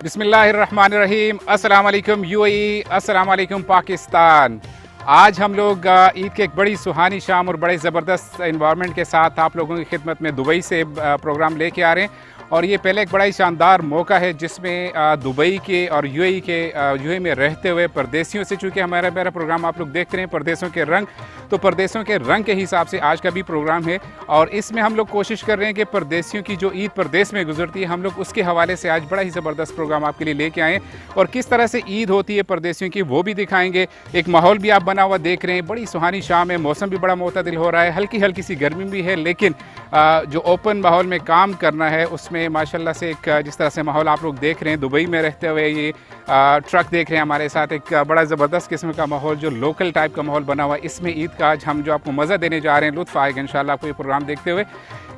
बिस्मिल्लाहिर्रहमानिर्रहीम। अस्सलाम वालेकुम यूएई, अस्सलाम वालेकुम पाकिस्तान। आज हम लोग ईद की एक बड़ी सुहानी शाम और बड़े ज़बरदस्त इन्वायरमेंट के साथ आप लोगों की खिदमत में दुबई से प्रोग्राम लेके आ रहे हैं। और ये पहले एक बड़ा ही शानदार मौका है जिसमें दुबई के और यूएई में रहते हुए परदेसियों से, चूँकि हमारा प्रोग्राम आप लोग देखते हैं परदेसों के रंग, तो परदेसों के रंग के हिसाब से आज का भी प्रोग्राम है। और इसमें हम लोग कोशिश कर रहे हैं कि परदेसियों की जो ईद परदेस में गुजरती है, हम लोग उसके हवाले से आज बड़ा ही ज़बरदस्त प्रोग्राम आपके लिए लेके आएँ। और किस तरह से ईद होती है परदेसियों की वो भी दिखाएँगे। एक माहौल भी आप बना हुआ देख रहे हैं, बड़ी सुहानी शाम है, मौसम भी बड़ा मोतदिल हो रहा है, हल्की हल्की सी गर्मी भी है, लेकिन जो ओपन माहौल में काम करना है उसमें माशाल्लाह से एक जिस तरह से माहौल आप लोग देख रहे हैं दुबई में रहते हुए, ये ट्रक देख रहे हैं हमारे साथ, एक बड़ा ज़बरदस्त किस्म का माहौल जो लोकल टाइप का माहौल बना हुआ है। इसमें ईद का आज हम जो आपको मज़ा देने जा रहे हैं, लुत्फ़ आएगा इंशाल्लाह आपको ये प्रोग्राम देखते हुए।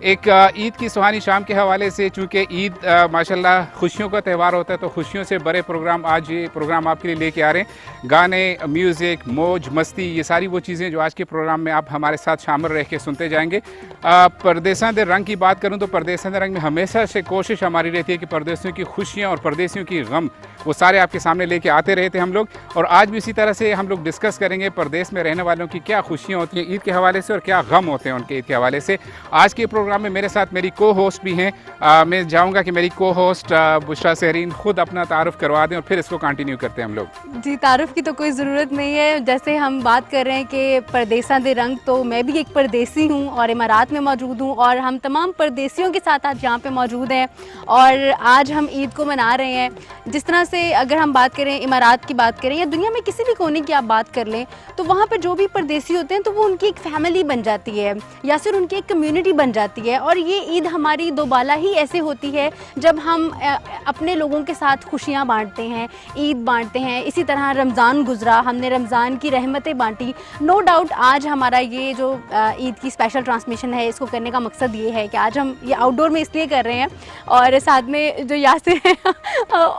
एक ईद की सुहानी शाम के हवाले से, चूँकि ईद माशाल्लाह खुशियों का त्यौहार होता है, तो खुशियों से बड़े प्रोग्राम आज ये प्रोग्राम आपके लिए लेके आ रहे हैं। गाने, म्यूज़िक, मौज मस्ती, ये सारी वो चीज़ें जो आज के प्रोग्राम में आप हमारे साथ शामिल रह के सुनते जाएंगे। परदेसां दे रंग की बात करूँ तो परदेसां दे रंग में हमेशा से कोशिश हमारी रहती है कि परदेसियों की खुशियाँ और परदेसियों की गम वो सारे आपके सामने लेके आते रहे थे हम लोग। और आज भी इसी तरह से हम लोग डिस्कस करेंगे परदेस में रहने वालों की क्या खुशियाँ होती हैं ईद के हवाले से और क्या गम होते हैं उनके ईद के हवाले से। आज के प्रोग्राम में मेरे साथ मेरी को होस्ट भी हैं। मैं चाहूँगा कि मेरी को होस्ट बुशरा सहरीन खुद अपना तारुफ करवा दें और फिर इसको कंटिन्यू करते हैं हम लोग। जी, तारुफ की तो कोई ज़रूरत नहीं है। जैसे हम बात कर रहे हैं कि परदेसां दे रंग, तो मैं भी एक परदेसी हूँ और इमारात में मौजूद हूँ और हम तमाम परदेसियों के साथ आज यहाँ पे मौजूद हैं और आज हम ईद को मना रहे हैं। जिस तरह से अगर हम बात करें, इमारात की बात करें या दुनिया में किसी भी कोने की आप बात कर लें, तो वहाँ पर जो भी परदेसी होते हैं तो वो उनकी एक फैमिली बन जाती है या फिर उनकी एक कम्युनिटी बन जाती है। और ये ईद हमारी दोबाला ही ऐसे होती है जब हम अपने लोगों के साथ खुशियाँ बांटते हैं, ईद बांटते हैं। इसी तरह रमज़ान गुजरा, हमने रमज़ान की रहमतें बांटी। नो डाउट आज हमारा ये जो ईद की स्पेशल ट्रांसमिशन है, इसको करने का मकसद ये है कि आज हम ये आउटडोर में इसलिए कर रहे हैं और साथ में जो यासिर हैं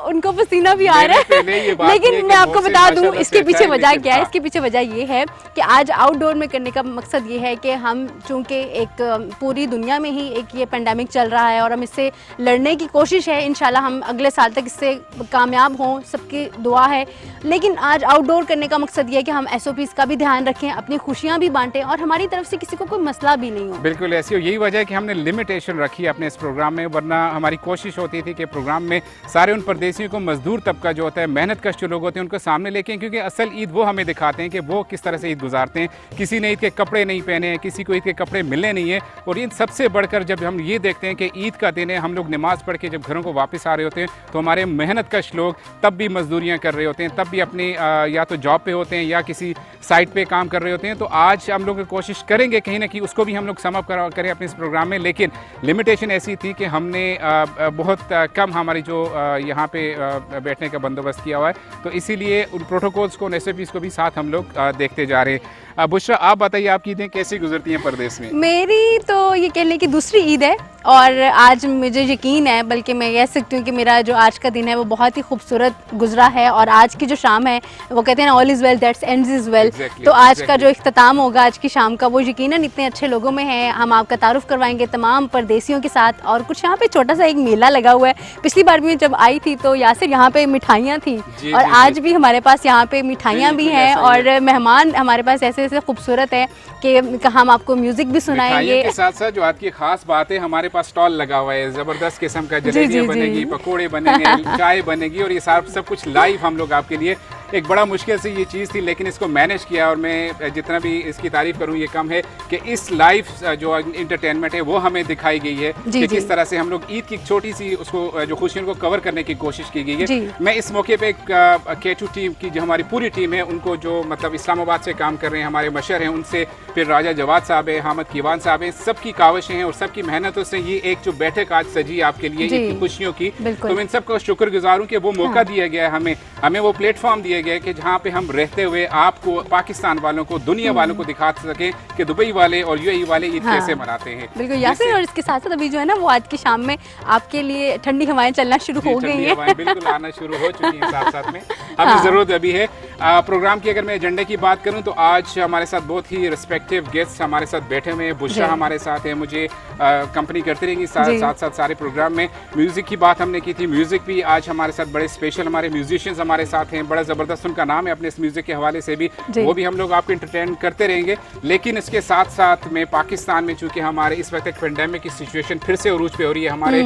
उनको पसीना भी आ रहा है। लेकिन मैं आपको बता दूं इसके पीछे वजह क्या है। इसके पीछे वजह ये है कि आज आउटडोर में करने का मकसद ये है कि हम चूँकि एक पूरी दुनिया में ही एक ये पेंडेमिक चल रहा है और हम इससे लड़ने की कोशिश है, इंशाल्लाह हम अगले साल तक इससे कामयाब हों, सबकी दुआ है। लेकिन आज आउटडोर करने का मकसद ये है कि हम SOPs का भी ध्यान रखें, अपनी खुशियाँ भी बांटें और हमारी तरफ से किसी को कोई मसला भी नहीं हो। बिल्कुल ऐसी हो, यही वजह है कि हमने लिमिटेशन रखी है अपने इस प्रोग्राम में, वरना हमारी कोशिश होती थी कि प्रोग्राम में सारे उन परदेसियों को, मजदूर तबका जो होता है, मेहनत कश जो लोग होते हैं, उनको सामने लेके, क्योंकि असल ईद वो हमें दिखाते हैं कि वो किस तरह से ईद गुजारते हैं। किसी ने ईद के कपड़े नहीं पहने हैं, किसी को ईद के कपड़े मिलने नहीं है। और इन सबसे बढ़कर जब हम ये देखते हैं कि ईद का दिन है, हम लोग नमाज़ पढ़ के जब घरों को वापस आ रहे होते हैं, तो हमारे मेहनत कश लोग तब भी मजदूरियाँ कर रहे होते हैं, तब भी अपनी या तो जॉब पे होते हैं या किसी साइट पे काम कर रहे होते हैं। तो आज हम लोग कोशिश करेंगे कहीं ना कहीं उसको भी हम लोग सम अप करें अपने इस प्रोग्राम में। लेकिन लिमिटेशन ऐसी थी कि हमने बहुत कम हमारी जो यहाँ पे बैठने का बंदोबस्त किया हुआ है, तो इसीलिए उन प्रोटोकॉल्स को, SOPs को भी साथ हम लोग देखते जा रहे हैं। बुशरा, आप बताइए आपकी ईदें कैसी गुजरती हैं परदेस में? मेरी तो ये कहने की दूसरी ईद है और आज मुझे यकीन है, बल्कि मैं कह सकती हूँ कि मेरा जो आज का दिन है वो बहुत ही खूबसूरत गुजरा है। और आज की जो शाम है, वो कहते हैं all is well that's ends is well. तो आज का जो इख्तिताम होगा आज की शाम का, वो यकीनन इतने अच्छे लोगों में है। हम आपका तारुफ करवाएंगे तमाम परदेसियों के साथ। और कुछ यहाँ पे छोटा सा एक मेला लगा हुआ है। पिछली बार भी जब आई थी तो यासिर यहाँ पे मिठाइयाँ थी और आज भी हमारे पास यहाँ पे मिठाइयाँ भी हैं और मेहमान हमारे पास ऐसे ऐसे खूबसूरत है कि हम आपको म्यूजिक भी सुनाएंगे। के साथ साथ जो आज की खास बात है, हमारे पास स्टॉल लगा हुआ है, जबरदस्त किस्म का जलेबियां बनेगी, पकोड़े बनेंगे, चाय बनेगी और ये सब कुछ लाइव हम लोग आपके लिए। एक बड़ा मुश्किल से ये चीज़ थी लेकिन इसको मैनेज किया और मैं जितना भी इसकी तारीफ करूँ ये कम है कि इस लाइव जो इंटरटेनमेंट है वो हमें दिखाई गई है कि किस तरह से हम लोग ईद की छोटी सी उसको जो खुशियों को कवर करने की कोशिश की गई है। मैं इस मौके पे K2 टीम की जो हमारी पूरी टीम है उनको, जो मतलब इस्लामाबाद से काम कर रहे हैं, हमारे मशर हैं, उनसे फिर राजा जवाद साहब है, हामिद कीवान साहब हैं, सबकी काविशें हैं और सबकी मेहनतों से ये एक जो बैठक आज सजी आपके लिए इतनी खुशियों की, तो मैं इन सबका शुक्रगुजार हूँ कि वो मौका दिया गया है, हमें वो प्लेटफॉर्म दिया गया कि जहाँ पे हम रहते हुए आपको, पाकिस्तान वालों को, दुनिया वालों को दिखा सके कि दुबई वाले और यूएई वाले ईद कैसे मनाते हैं। बिल्कुल यासिर, और इसके साथ साथ अभी जो है ना वो आज की शाम में आपके लिए ठंडी हवाएं चलना शुरू हो गई हैं। बिल्कुल आना शुरू हो चुकी हैं साथ साथ में, हमें जरूरत अभी है। प्रोग्राम की अगर मैं एजेंडे की बात करूं तो आज हमारे साथ बहुत ही रिस्पेक्टिव गेस्ट हमारे साथ बैठे हुए हैं। बुशरा हमारे साथ है, मुझे कंपनी करती रहेंगी साथ साथ सारे प्रोग्राम में। म्यूज़िक की बात हमने की थी, म्यूज़िक भी आज हमारे साथ बड़े स्पेशल हमारे म्यूजिशियंस हमारे साथ हैं, बड़ा ज़बरदस्त उनका नाम है अपने इस म्यूज़िक के हवाले से भी, वो भी हम लोग आपको इंटरटेन करते रहेंगे। लेकिन इसके साथ साथ में पाकिस्तान में चूँकि हमारे इस वक्त एक पेंडेमिक की सिचुएशन फिर से अरूज पे हो रही है, हमारे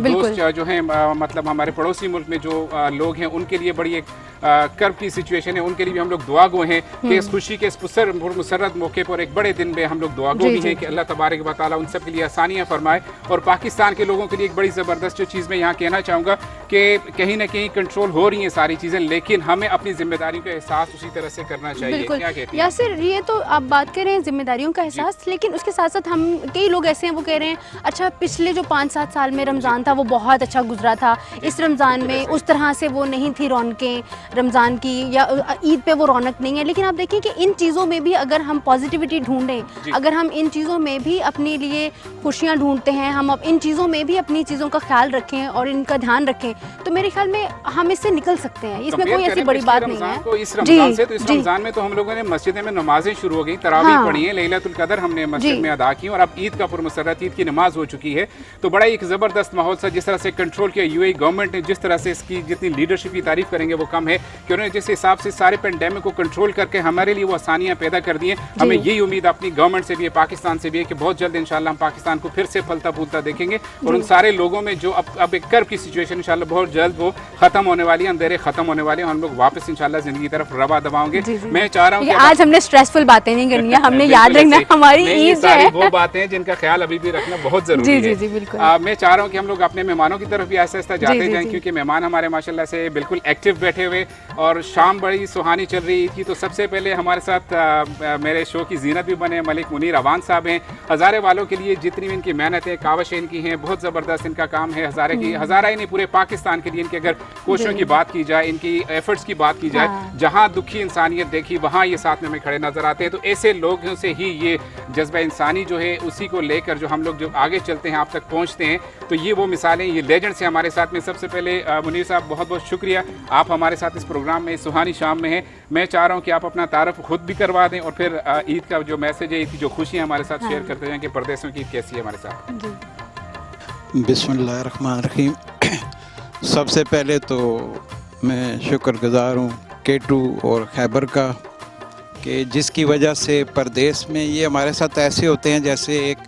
दोस्त जो हैं मतलब हमारे पड़ोसी मुल्क में जो लोग हैं उनके लिए बड़ी एक कर्ब की सिचुएशन है, उनके लिए भी हम लोग दुआ गो हैं कि इस खुशी के इस मुसर्रत मौके पर एक बड़े दिन में हम लोग दुआ गो भी हैं कि अल्लाह तबारक व तआला उन सब के लिए आसानियाँ फरमाए। और पाकिस्तान के लोगों के लिए एक बड़ी ज़बरदस्त जो चीज़ मैं यहाँ कहना चाहूँगा कि कहीं ना कहीं कंट्रोल हो रही हैं सारी चीज़ें, लेकिन हमें अपनी जिम्मेदारियों का एहसास उसी तरह से करना चाहिए। क्या कहते हैं यासिर, ये तो आप बात कर रहे हैं जिम्मेदारियों का एहसास, लेकिन उसके साथ साथ हम कई लोग ऐसे हैं वो कह रहे हैं अच्छा पिछले जो 5-7 साल में रमज़ान था वो बहुत अच्छा गुजरा था, इस रमज़ान में उस तरह से वो नहीं थी रौनकें रमज़ान की, या ईद पे वो रौनक नहीं है। लेकिन आप देखें कि इन चीज़ों में भी अगर हम पॉजिटिविटी ढूंढें, अगर हम इन चीज़ों में भी अपने लिए खुशियाँ ढूंढते हैं, हम अब इन चीज़ों में भी अपनी चीज़ों का ख्याल रखें और इनका ध्यान रखें, तो मेरे ख्याल में हम इससे निकल सकते हैं, इसमें कोई ऐसी बड़ी बात नहीं है। इस रमज़ान से तो इस रमज़ान में तो हम लोगों ने मस्जिद में नमाजें शुरू हो गई, तरावीह पढ़ी है, लैलतुल क़द्र हमने मस्जिद में अदा की और अब ईद का पुरमसरत ईद की नमाज हो चुकी है। तो बड़ा एक ज़बरदस्त माहौल सा जिस तरह से कंट्रोल किया यूएई गवर्नमेंट ने, जिस तरह से इसकी जितनी लीडरशिप की तारीफ करेंगे वो कम है कि उन्होंने जिस हिसाब से सारे पेंडेमिक को कंट्रोल करके हमारे लिए वो आसानियाँ पैदा कर दी हैं। हमें यही उम्मीद अपनी गवर्नमेंट से भी है, पाकिस्तान से भी है कि बहुत जल्द इंशाल्लाह हम पाकिस्तान को फिर से फलता फूलता देखेंगे और उन सारे लोगों में जो अब एक कर्ब की सिचुएशन इंशाल्लाह बहुत जल्द वो खत्म होने वाली है, अंधेरे खत्म होने वाले हैं, हम लोग वापस इंशाल्लाह जिंदगी की तरफ रवा दबाओगे। मैं चाह रहा हूँ कि आज हमने स्ट्रेसफुल बातें नहीं करनी है, हमने याद रखना हमारी ईद है, वो बातें हैं जिनका ख्याल अभी भी रखना बहुत जरूरी है। मैं चाह रहा हूँ कि हम लोग अपने मेहमानों की तरफ भी आहिस्ता आहिस्ता जाते जाएं, क्योंकि मेहमान हमारे माशाल्लाह से बिल्कुल एक्टिव बैठे हुए और शाम बड़ी सुहानी चल रही थी। तो सबसे पहले हमारे साथ मेरे शो की जीनत भी बने मलिक मुनीर अवान साहब हैं। हज़ारे वालों के लिए जितनी भी इनकी मेहनत है, कावशें इनकी हैं, बहुत ज़बरदस्त इनका काम है। हज़ारे की हज़ारा ही नहीं पूरे पाकिस्तान के लिए इनकी अगर कोशिशों की बात की जाए, इनकी एफर्ट्स की बात की जाए, जहाँ दुखी इंसानियत देखी वहाँ ये साथ में हमें खड़े नजर आते हैं। तो ऐसे लोगों से ही ये जज्बा इंसानी जो है उसी को लेकर जो हम लोग जो आगे चलते हैं आप तक पहुँचते हैं। तो ये वो मिसालें, ये लेजेंड्स हैं हमारे साथ में। सबसे पहले मुनीर साहब बहुत बहुत शुक्रिया, आप हमारे साथ इस प्रोग्राम में इस सुहानी शाम में हैं। मैं चाह रहा हूँ कि आप अपना तारुफ खुद भी करवा दें और फिर ईद का जो मैसेज है, ईद की जो खुशी है हमारे साथ शेयर करते जाएं कि परदेशों की ईद कैसी है हमारे साथ। बिस्मिल्लाहिर्रहमानिर्रहीम। सबसे पहले तो मैं शुक्रगुजार हूँ केटू और खैबर का कि जिसकी वजह से परदेश में ये हमारे साथ ऐसे होते हैं जैसे एक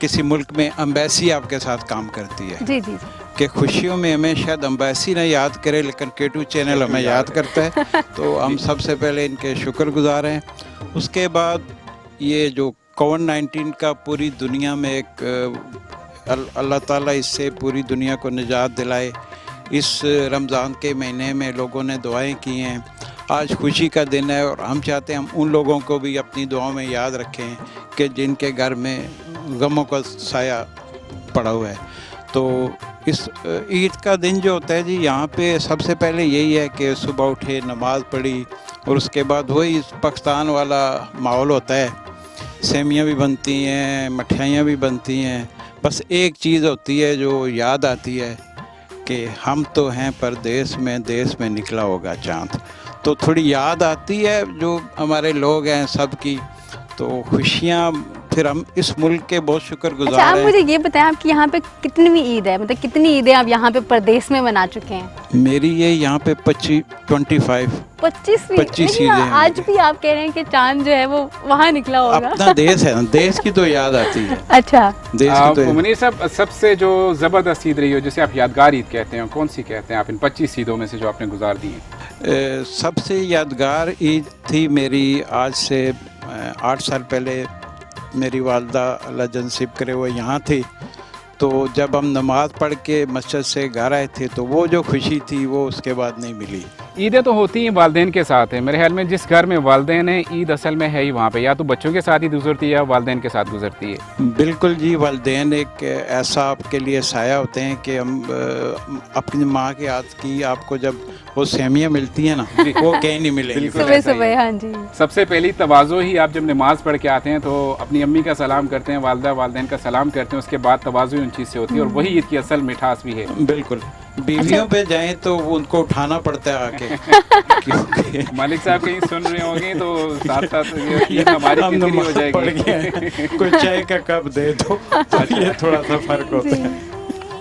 किसी मुल्क में एम्बेसी आपके साथ काम करती है। जी जी जी। कि खुशियों में हमें शायद एम्बेसी ना याद करे लेकिन केटू चैनल हमें याद करता है, तो हम सबसे पहले इनके शुक्रगुजार हैं। उसके बाद ये जो कोविड-19 का पूरी दुनिया में एक अल्लाह ताला इससे पूरी दुनिया को निजात दिलाए। इस रमज़ान के महीने में लोगों ने दुआएं की हैं, आज खुशी का दिन है और हम चाहते हैं हम उन लोगों को भी अपनी दुआओं में याद रखें कि जिनके घर में गमों का साया पड़ा हुआ है। तो इस ईद का दिन जो होता है जी, यहाँ पे सबसे पहले यही है कि सुबह उठे, नमाज़ पढ़ी और उसके बाद वही पाकिस्तान वाला माहौल होता है, सेमियाँ भी बनती हैं, मठियाइयाँ भी बनती हैं। बस एक चीज़ होती है जो याद आती है कि हम तो हैं परदेश में, देश में निकला होगा चाँद। तो थोड़ी याद आती है जो हमारे लोग हैं सब की, तो खुशियाँ फिर हम इस मुल्क के बहुत शुक्रगुजार हैं। अच्छा, आप मुझे ये बताएं आपकी यहाँ पे कितनी ईद है, मतलब कितनी ईदें आप यहाँ पे परदेश में मना चुके हैं? मेरी ये यहाँ पे 25 ईदें। आज भी आप कह रहे हैं कि चांद जो है वो वहाँ निकला होगा। अपना देश है, देश की तो याद आती है। अच्छा, देश की तो मुनीर साहब, सबसे जो ज़बरदस्त ईद रही हो जिसे आप यादगार ईद कहते हैं, कौन सी कहते हैं आप इन 25 ईदों में से जो आपने गुजार दी है? सबसे यादगार ईद थी मेरी, आज से 8 साल पहले मेरी वालदा अल्लाह जन्नसीब करे वो यहाँ थी। तो जब हम नमाज़ पढ़ के मस्जिद से घर आए थे तो वो जो खुशी थी वो उसके बाद नहीं मिली। ईदें तो होती हैं वालदेन के साथ है, मेरे ख्याल में जिस घर में वालदेन है ईद असल में है ही वहाँ पे, या तो बच्चों के साथ ही गुजरती है या वालदेन के साथ गुजरती है। बिल्कुल जी, वालदेन एक ऐसा आपके लिए साया होते हैं कि हम अपनी माँ के हाथ की आपको जब वो सेमियाँ मिलती हैं ना वो कहीं नहीं मिलेगी। सुबह सुबह। हाँ जी। सबसे पहली तवाज़ो ही आप जब नमाज पढ़ के आते हैं तो अपनी अम्मी का सलाम करते हैं, वालदा वालदेन का सलाम करते हैं, उसके बाद तवाज़ो उन चीज़ से होती है और वही ईद की असल मिठास भी है। बिल्कुल बीवियों पे जाएं तो उनको उठाना पड़ता है आके क्योंकि मालिक साहब कहीं सुन रहे होंगे तो साथ साथ ये हमारी हम फिक्री हो नमाज पढ़ जाएगी। गए हैं, कोई चाय का कप दे दो तो ये थोड़ा सा फर्क होता है।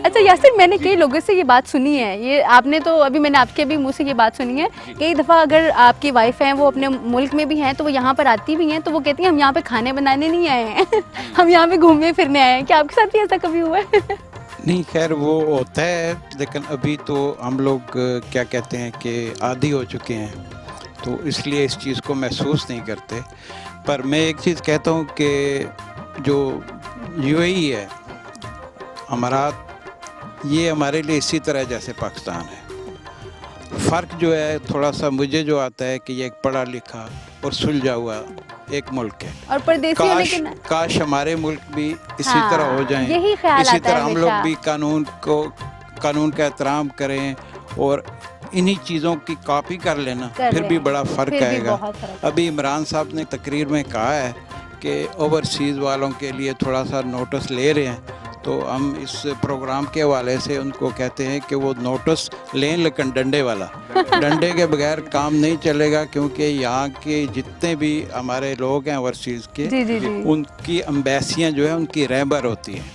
अच्छा यासिर, मैंने कई लोगों से ये बात सुनी है, ये आपने तो अभी मैंने आपके भी मुंह से ये बात सुनी है, कई दफ़ा अगर आपकी वाइफ हैं वो अपने मुल्क में भी हैं तो वो यहाँ पर आती भी हैं तो वो कहती हैं हम यहाँ पे खाने बनाने नहीं आए हैं हम यहाँ पे घूमने फिरने आए हैं। क्या आपके साथ भी ऐसा कभी हुआ है? नहीं, खैर वो होता है, लेकिन अभी तो हम लोग क्या कहते हैं कि आदी हो चुके हैं तो इसलिए इस चीज़ को महसूस नहीं करते। पर मैं एक चीज़ कहता हूँ कि जो यूएई है, अमारात, ये हमारे लिए इसी तरह जैसे पाकिस्तान है। फ़र्क जो है थोड़ा सा मुझे जो आता है कि ये एक पढ़ा लिखा और सुलझा हुआ एक मुल्क है। और परदेसियों काश लेकिन काश हमारे मुल्क भी इसी हाँ, तरह हो जाएं, यही ख्याल इसी आता है तरह हम लोग हमेशा। भी कानून का एहतराम करें और इन्हीं चीज़ों की कॉपी कर लेना, कर फिर भी लें, बड़ा फ़र्क फिर भी आएगा। बहुत फ़र्क। अभी इमरान साहब ने तकरीर में कहा है कि ओवरसीज़ वालों के लिए थोड़ा सा नोटिस ले रहे हैं, तो हम इस प्रोग्राम के हवाले से उनको कहते हैं कि वो नोटिस लें, लेकिन डंडे वाला। डंडे के बगैर काम नहीं चलेगा, क्योंकि यहाँ के जितने भी हमारे लोग हैं ओवरसीज़ के, जी जी जी। उनकी एम्बेसियाँ जो है उनकी रहबर होती हैं,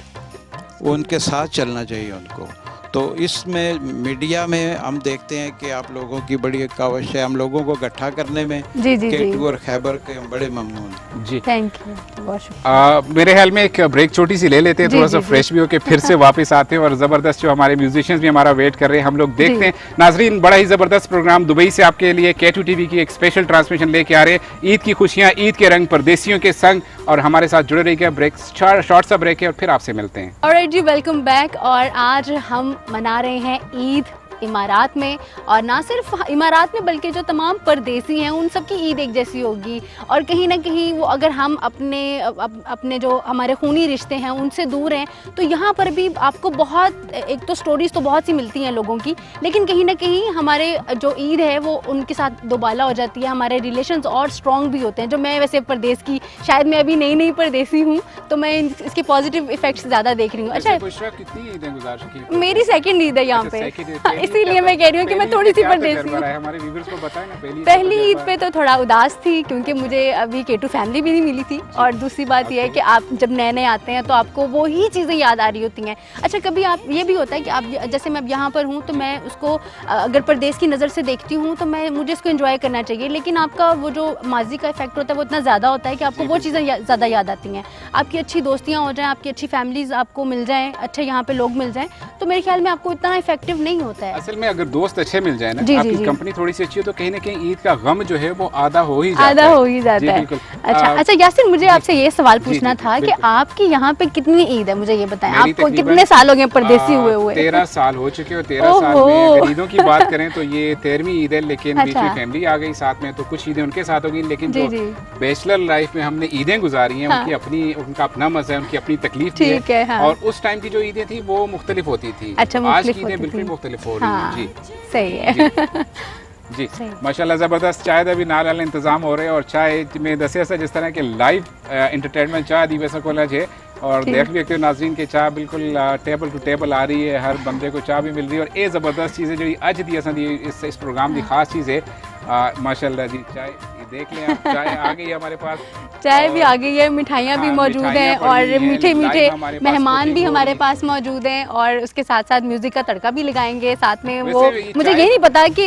वो उनके साथ चलना चाहिए उनको। तो इसमें मीडिया में हम देखते हैं कि आप लोगों की बड़ी काविश है हम लोगों को इकट्ठा करने में। जी जी जी। केटू और खैबर के हम बड़े ममनून हैं। जी थैंक यू, बहुत शुक्रिया। मेरे ख्याल में एक ब्रेक छोटी सी ले लेते हैं, जी, थोड़ा सा जी, जी। फ्रेश भी होके फिर से वापस आते हैं और ज़बरदस्त जो हमारे म्यूजिशियंस भी हमारा वेट कर रहे हैं, हम लोग देखते जी। हैं। नाजरीन, बड़ा ही ज़बरदस्त प्रोग्राम दुबई से आपके लिए K2 TV की एक स्पेशल ट्रांसमिशन लेके आ रहे हैं। ईद की खुशियाँ, ईद के रंग परदेसियों के संग, और हमारे साथ जुड़े रहिएगा। ब्रेक शॉर्ट सा ब्रेक है और फिर आपसे मिलते हैं। ऑलराइट जी, वेलकम बैक। और आज हम मना रहे हैं ईद इमारात में, और ना सिर्फ इमारात में बल्कि जो तमाम परदेसी हैं उन सब की ईद एक जैसी होगी। और कहीं ना कहीं वो अगर हम अपने जो हमारे खूनी रिश्ते हैं उनसे दूर हैं तो यहाँ पर भी आपको बहुत, एक तो स्टोरीज़ तो बहुत सी मिलती हैं लोगों की, लेकिन कहीं ना कहीं हमारे जो ईद है वो उनके साथ दोबाला हो जाती है, हमारे रिलेशंस और स्ट्रॉन्ग भी होते हैं। जो मैं वैसे परदेस की, शायद मैं अभी नई परदेसी हूँ तो मैं इसके पॉजिटिव इफेक्ट्स ज़्यादा देख रही हूँ। अच्छा, कितनी ईदें गुजार चुकी हैं? मेरी सेकंड ईद है यहाँ अच्छा, पे, second ईद। हाँ, इसीलिए मैं कह रही हूँ कि मैं थोड़ी सी परदेसी हूँ। हमारे व्यूअर्स को बताएं ना, पहली ईद पे तो थोड़ा उदास थी क्योंकि मुझे अभी K2 फैमिली भी नहीं मिली थी, और दूसरी बात यह है कि आप जब नए नए आते हैं तो आपको वो ही चीज़ें याद आ रही होती हैं। अच्छा, कभी आप ये भी होता है कि आप, जैसे मैं अब यहाँ पर हूँ तो मैं उसको अगर परदेस की नज़र से देखती हूँ तो मुझे इसको एंजॉय करना चाहिए, लेकिन आपका वो जो माजी का इफेक्ट होता है वो इतना ज़्यादा होता है कि आपको वो चीज़ें ज़्यादा याद आती हैं। आपकी अच्छी दोस्तियाँ हो जाएँ, आपकी अच्छी फैमिलीज़ आपको मिल जाएँ, अच्छे यहाँ पे लोग मिल जाएँ, तो मेरे ख्याल में आपको इतना इफेक्टिव नहीं होता है। असल में अगर दोस्त अच्छे मिल जाए ना, जी, जी, आपकी जी। कंपनी थोड़ी सी अच्छी हो तो कहीं ना कहीं ईद का गम जो है वो आधा हो ही जाता आधा है। हो ही जाता जी, है। बिल्कुल। अच्छा यासिर, मुझे आपसे ये सवाल जी, पूछना जी, था कि बिल्कुल। आपकी यहाँ पे कितनी ईद है, मुझे ये बताएं। मेरी आपको तकरीबन, कितने साल हो गए परदेसी हुए 13 साल हो चुके हो। 13 साल ओहो। में अगर ईदों की बात करें तो ये 13वीं ईद है, लेकिन बीच में अच्छा। फैमिली आ गई साथ में, तो कुछ ईदें उनके साथ हो गई, लेकिन जी, जो जी। बैचलर लाइफ में हमने ईदें गुजारी हैं, हाँ। उनका अपना मजा है, उनकी अपनी तकलीफ भी ठीक है, हाँ। और उस टाइम की जो ईदें थी वो मुख्तलिफ होती थी। अच्छा, आज मुख्तलिफ की ईदें होती बिल्कुल थी। मुख्तलिफ हो रही हाँ, हैं। जी सही है। जी, सही। माशाल्लाह ज़बरदस्त। चाय का भी नाल इंतजाम हो रहे हैं, और चाय में दसिया सा जिस तरह के लाइव एंटरटेनमेंट चाय दी वैसा कोलज है, और ठीक। देख भी सकते हो नाज़रीन के चाय बिल्कुल टेबल टू टेबल आ रही है, हर बंदे को चाय भी मिल रही है। और ये ज़बरदस्त चीज़ है जो अज दी असां इस प्रोग्राम की खास चीज़ है। माशाल्लाह जी, चाय देख लें आप, चाय आ गई है हमारे पास, चाय भी आ गई है, मिठाइयाँ भी हाँ, मौजूद मिठाइयाँ हैं, पड़ी और हैं, मीठे मीठे लाइव हमारे पास मेहमान भी cooking हो हमारे रही है। पास मौजूद हैं, और उसके साथ साथ म्यूजिक का तड़का भी लगाएंगे साथ में। वैसे वो ये मुझे चाय- ये नहीं पता कि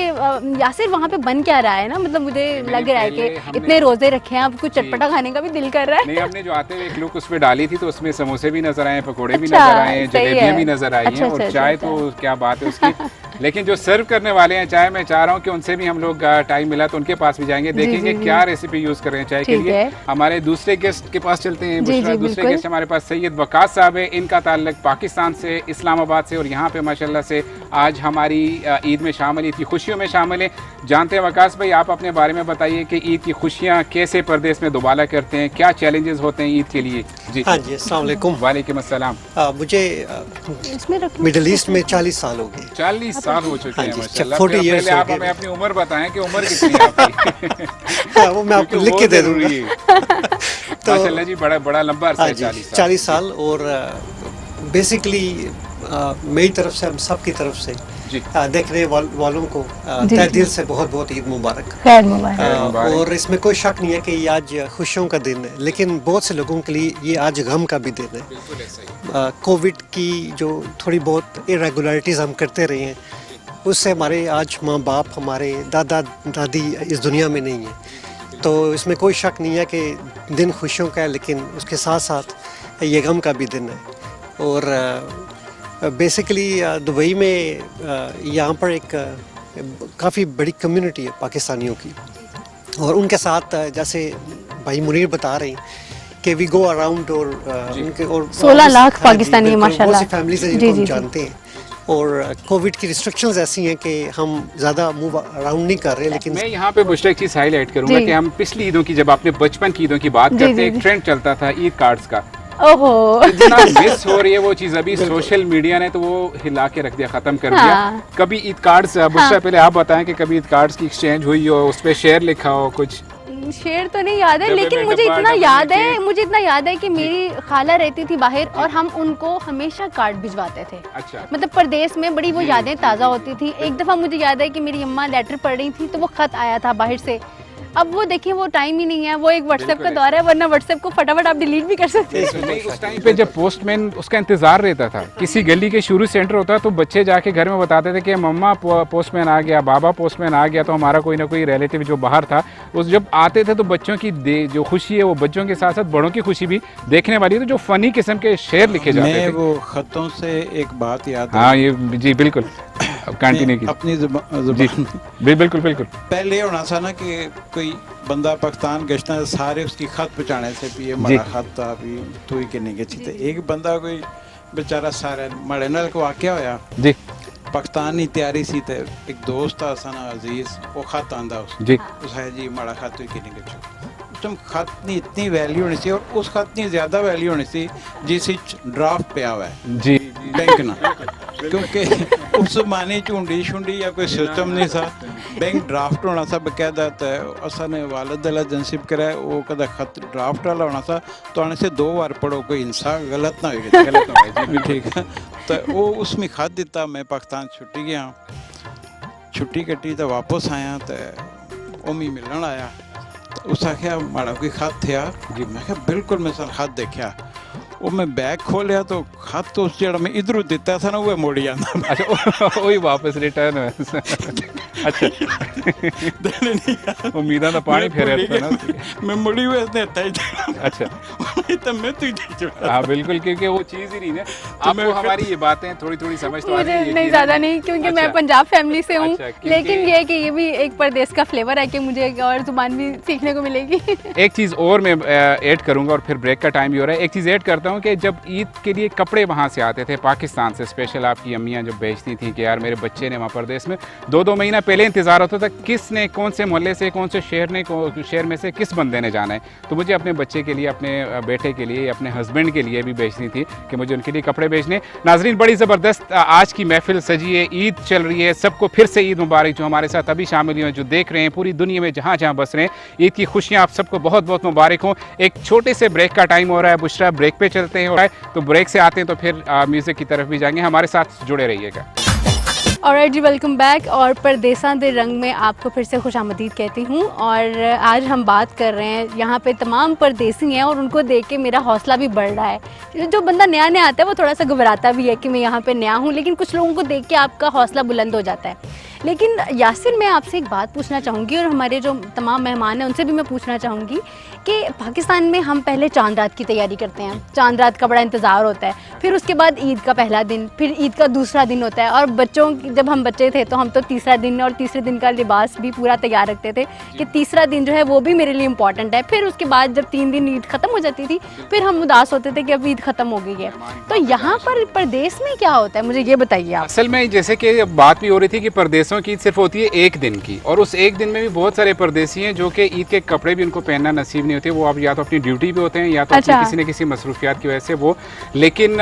यासिर वहाँ पे बन क्या रहा है ना, मतलब मुझे लग रहा है पहले कि हमने- इतने रोजे रखे हैं, अब कुछ जी। चटपटा खाने का भी दिल कर रहा है। नहीं, हमने जो आते हुए एक लुक उस पर डाली थी तो उसमें समोसे भी नजर आए, पकोड़े भी अच्छा, नजर आए हैं, सही जलेबियाँ है। भी नजर आई अच्छा, हैं, और अच्छा, चाय अच्छा, तो क्या बात है उसकी। लेकिन जो सर्व करने वाले हैं चाय, मैं चाह रहा हूँ कि उनसे भी हम लोग टाइम मिला तो उनके पास भी जाएंगे, जी, देखेंगे जी, जी। क्या रेसिपी यूज कर रहे हैं चाय के ठीक लिए। है। हमारे दूसरे गेस्ट के पास चलते हैं। जी, बुशरा, जी, दूसरे बिल्कुल। गेस्ट हमारे पास सैयद वकास साहब है, इनका ताल्लुक पाकिस्तान से, इस्लामाबाद से, और यहाँ पे माशाल्लाह से आज हमारी ईद में शामिल, ईद की खुशियों में शामिल है। जानते हैं वकास भाई, आप अपने बारे में बताइए कि ईद की खुशियाँ कैसे परदेश में दोबाला करते हैं, क्या चैलेंजेस होते हैं ईद के लिए। जी हाँ जी, अस्सलाम वालेकुम। वालेकुम अस्सलाम। मुझे इसमें रखो। मिडल ईस्ट में 40 साल हो गए। 40 साल हो चुके हाँ हैं जी, माशाल्लाह। 40 पहले years हो आप गए। हमें अपनी उम्र बताएं कि उम्र कितनी है आपकी। हाँ, वो मैं आपको क्योंकि लिख वो के दे जरूरी दूंगा। है। माशाल्लाह जी, बड़ा लंबा अरसा हाँ है, जी, 40 साल। 40 साल। और बेसिकली मेरी तरफ से, हम सब की तरफ से जी। देखने वालों को जी, तहे जी। दिल से बहुत बहुत ईद मुबारक। खैर मुबारक। मुबारक। और इसमें कोई शक नहीं है कि ये आज खुशियों का दिन है, लेकिन बहुत से लोगों के लिए ये आज गम का भी दिन है। कोविड की जो थोड़ी बहुत इरेगुलरिटीज़ हम करते रहे हैं, उससे हमारे आज माँ बाप, हमारे दादा दादी इस दुनिया में नहीं है। तो इसमें कोई शक नहीं है कि दिन खुशियों का है, लेकिन उसके साथ साथ ये गम का भी दिन है। और बेसिकली दुबई में यहाँ पर एक काफ़ी बड़ी कम्युनिटी है पाकिस्तानियों की, और उनके साथ जैसे भाई मुनीर बता रहे हैं कि वी गो अराउंड, और उनके और 16 लाख हाँ जी, पाकिस्तानी बिल्कुल, माशाल्लाह। बहुत सी फैमिलीज हैं जी, जिनको जी, हम जी। जानते हैं। और कोविड की रिस्ट्रिक्शंस ऐसी हैं कि हम ज़्यादा मूव अराउंड नहीं कर रहे, लेकिन मैं यहाँ पे बुशरा एक चीज़ हाईलाइट करूंगा जी। कि हम पिछली ईदों की, जब आपने बचपन की ईदों की बात जी, करते जी, हैं, एक जी। ट्रेंड चलता था ईद कार्ड्स का। ओहो। इतना मिस हो रही है वो चीज़ अभी सोशल मीडिया ने तो वो हिला के रख दिया, खत्म कर दिया। हाँ। कभी ईद कार्ड्स, बुशरा पहले आप बताएं कि कभी ईद कार्ड्स की एक्सचेंज हुई हो, उस पर शेयर लिखा हो कुछ? शेर तो नहीं याद है, डब्बे लेकिन में मुझे डब्बा, इतना डब्बे याद में है, केक। मुझे इतना याद है कि मेरी खाला रहती थी बाहर और हम उनको हमेशा कार्ड भिजवाते थे। अच्छा। मतलब परदेश में बड़ी वो यादें ताज़ा होती थी। एक दफ़ा मुझे याद है कि मेरी अम्मा लेटर पढ़ रही थी तो वो ख़त आया था बाहर से। अब वो देखिए वो टाइम ही नहीं है, वो एक व्हाट्सएप का बिल्कुल दौर है, वरना व्हाट्सएप को फटाफट आप डिलीट भी कर सकते हैं। नहीं, उस टाइम पे जब पोस्टमैन उसका इंतजार रहता था, किसी गली के शुरू सेंटर होता तो बच्चे जाके घर में बताते थे कि मम्मा पोस्टमैन आ गया, बाबा पोस्टमैन आ गया। तो हमारा कोई ना कोई रिलेटिव जो बाहर था, उस जब आते थे तो बच्चों की जो खुशी है वो बच्चों के साथ साथ बड़ों की खुशी भी देखने वाली है। तो जो फनी किस्म के शेर लिखे जाते मैं थे। वो खतों से एक बात याद हाँ ये जी बिल्कुल, कंटिन्यू की अपनी जी जुबान बिल्कुल बिल्कुल। पहले होना था ना कि कोई बंदा पाकिस्तान गश्ता सारे उसकी खत पहुँचाने से भी ये जी। माड़ा खत था भी तू ही किन्नी गई थी। एक बंदा कोई बेचारा सारे माड़े नाल को वाकया होया, जी पाकिस्तान की तैयारी सी ते एक दोस्त था सना अजीज, वो खत आंदा जी उस है जी माड़ा खत ही किन्नी गई। तुम खत नहीं इतनी वैल्यू होनी सी, और उस खत नहीं ज़्यादा वैल्यू होनी सी जिस ड्राफ्ट पिया हुआ है जी बैंक ना, क्योंकि उस जमाने झुंडी शुंडी या कोई सिस्टम नहीं था। बैंक ड्राफ्ट होना था बकायदा। तो असा ने वालद अला जंसिब करा, वो कदा खत ड्राफ्ट वाला होना था तो आने से 2 बार पढ़ो, कोई इंसान गलत ना हो, गलत ना हो जी ठीक है। तो वो उसमें खत दिता, मैं पाकिस्तान छुट्टी गया, छुट्टी कटी तो वापस आया तो उमी मिलन आया। तो उस आख्या माड़ा कोई खत थे जी, मैं क्या बिल्कुल मैं सर खत देखा। वो मैं बैग खोलिया तो खत तो उस जड़ा मैं इधरों दिता था ना वो मोड़ी आना। अच्छा वही वापस रिटर्न है। अच्छा उम्मीदा तो पानी फेरे था ना। मैं मुड़ी हुए इसने हत्था ही था। अच्छा तो मैं तो ही हाँ बिल्कुल, क्योंकि वो चीज़ ही नहीं है। आपको हमारी ये बातें थोड़ी थोड़ी समझ तो आ रही है, मुझे ये नहीं चीज़ें? ज़्यादा नहीं, क्योंकि मैं अच्छा। पंजाब फैमिली से हूँ। अच्छा, क्योंकि- लेकिन ये है कि ये भी एक परदेश का फ्लेवर है कि मुझे एक और जुबान भी सीखने को मिलेगी। एक चीज़ और मैं ऐड करूंगा और फिर ब्रेक का टाइम भी हो रहा है। एक चीज़ ऐड करता हूं कि जब ईद के लिए कपड़े वहां से आते थे पाकिस्तान से, स्पेशल आपकी अम्मियां जब बेचती थी कि यार मेरे बच्चे ने वहाँ परदेश में 2-2 महीना पहले इंतज़ार होता था किसने कौन से मोहल्ले से कौन से शहर में से किस बंदे ने जाना है। तो मुझे अपने बच्चे के लिए, अपने बेटे के लिए, अपने हस्बैंड के लिए भी बेचनी थी कि मुझे उनके लिए कपड़े बेचने। नाजरीन बड़ी ज़बरदस्त आज की महफिल सजी है, ईद चल रही है, सबको फिर से ईद मुबारक। जो हमारे साथ अभी शामिल हुए हैं, जो देख रहे हैं, पूरी दुनिया में जहाँ जहाँ बस रहे हैं, ईद की खुशियाँ आप सबको बहुत बहुत मुबारक हों। एक छोटे से ब्रेक का टाइम हो रहा है, बुशरा ब्रेक पे चलते हैं, तो ब्रेक से आते हैं तो फिर म्यूज़िक की तरफ भी जाएंगे। हमारे साथ जुड़े रहिएगा। ऑलराइट जी, वेलकम बैक। और परदेसां दे रंग में आपको फिर से खुशामदीद कहती हूँ। और आज हम बात कर रहे हैं, यहाँ पे तमाम परदेसी हैं और उनको देख के मेरा हौसला भी बढ़ रहा है। जो बंदा नया नया आता है वो थोड़ा सा घबराता भी है कि मैं यहाँ पे नया हूँ, लेकिन कुछ लोगों को देख के आपका हौसला बुलंद हो जाता है। लेकिन यासिर, मैं आपसे एक बात पूछना चाहूँगी और हमारे जो तमाम मेहमान हैं उनसे भी मैं पूछना चाहूँगी कि पाकिस्तान में हम पहले चांद रात की तैयारी करते हैं, चांद रात का बड़ा इंतज़ार होता है, फिर उसके बाद ईद का पहला दिन, फिर ईद का दूसरा दिन होता है। और बच्चों जब हम बच्चे थे तो हम तो तीसरा दिन और तीसरे दिन का लिबास भी पूरा तैयार रखते थे कि तीसरा दिन जो है वो भी मेरे लिए इम्पॉर्टेंट है। फिर उसके बाद जब 3 दिन ईद ख़त्म हो जाती थी फिर हम उदास होते थे कि अब ईद ख़त्म हो गई है। तो यहाँ पर परदेश में क्या होता है, मुझे ये बताइए आप। असल में जैसे कि बात भी हो रही थी कि परदेशों परदेशों की ईद सिर्फ होती है एक दिन की, और उस एक दिन में भी बहुत सारे परदेसी हैं जो कि ईद के कपड़े भी उनको पहनना नसीब नहीं होते। वो अब या तो अपनी ड्यूटी पे होते हैं या तो अपनी किसी न किसी मसरूफियात की वजह से वो। लेकिन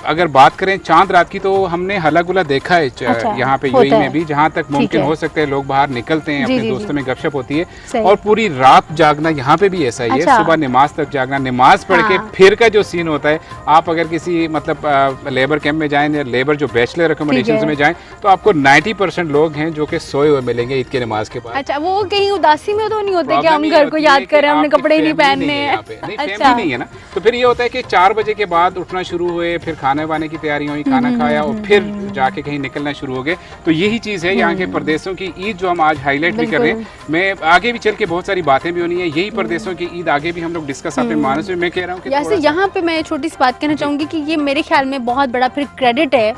अगर बात करें चांद रात की, तो हमने हल्ला गुला देखा है यहाँ पे यूएई में भी, जहाँ तक मुमकिन हो सकते हैं लोग बाहर निकलते हैं, अपने दोस्तों में गपशप होती है, और पूरी रात जागना यहाँ पे भी ऐसा ही है। सुबह नमाज तक जागना, नमाज पढ़ के फिर का जो सीन होता है, आप अगर किसी मतलब लेबर कैंप में जाएं या लेबर जो बैचलर अकोमोडेशन में जाएं, तो आपको 90% लोग हैं जो कि सोए हुए मिलेंगे ईद के नमाज के बाद। अच्छा, वो कहीं उदासी में तो नहीं होते कि हम घर को याद करें, हमने कपड़े नहीं पहनने हैं? नहीं, फैमिली नहीं है ना, तो फिर ये होता है कि 4 बजे के बाद उठना शुरू हुए, फिर खाने वाने की तैयारी हुई, खाना खाया और फिर जाके कहीं निकलना शुरू हो गए। तो यही चीज़ है यहाँ के परदेशों की ईद जो हम आज हाईलाइट भी कर रहे हैं। मैं आगे भी चल के बहुत सारी बातें भी होनी है, यही परदेशों की ईद आगे भी हम लोग डिस्कस अपने मानस में। मैं कह रहा हूँ कि जैसे यहाँ पे मैं छोटी सी बात कहना चाहूँगी कि ये मेरे ख्याल में बहुत बड़ा फिर क्रेडिट है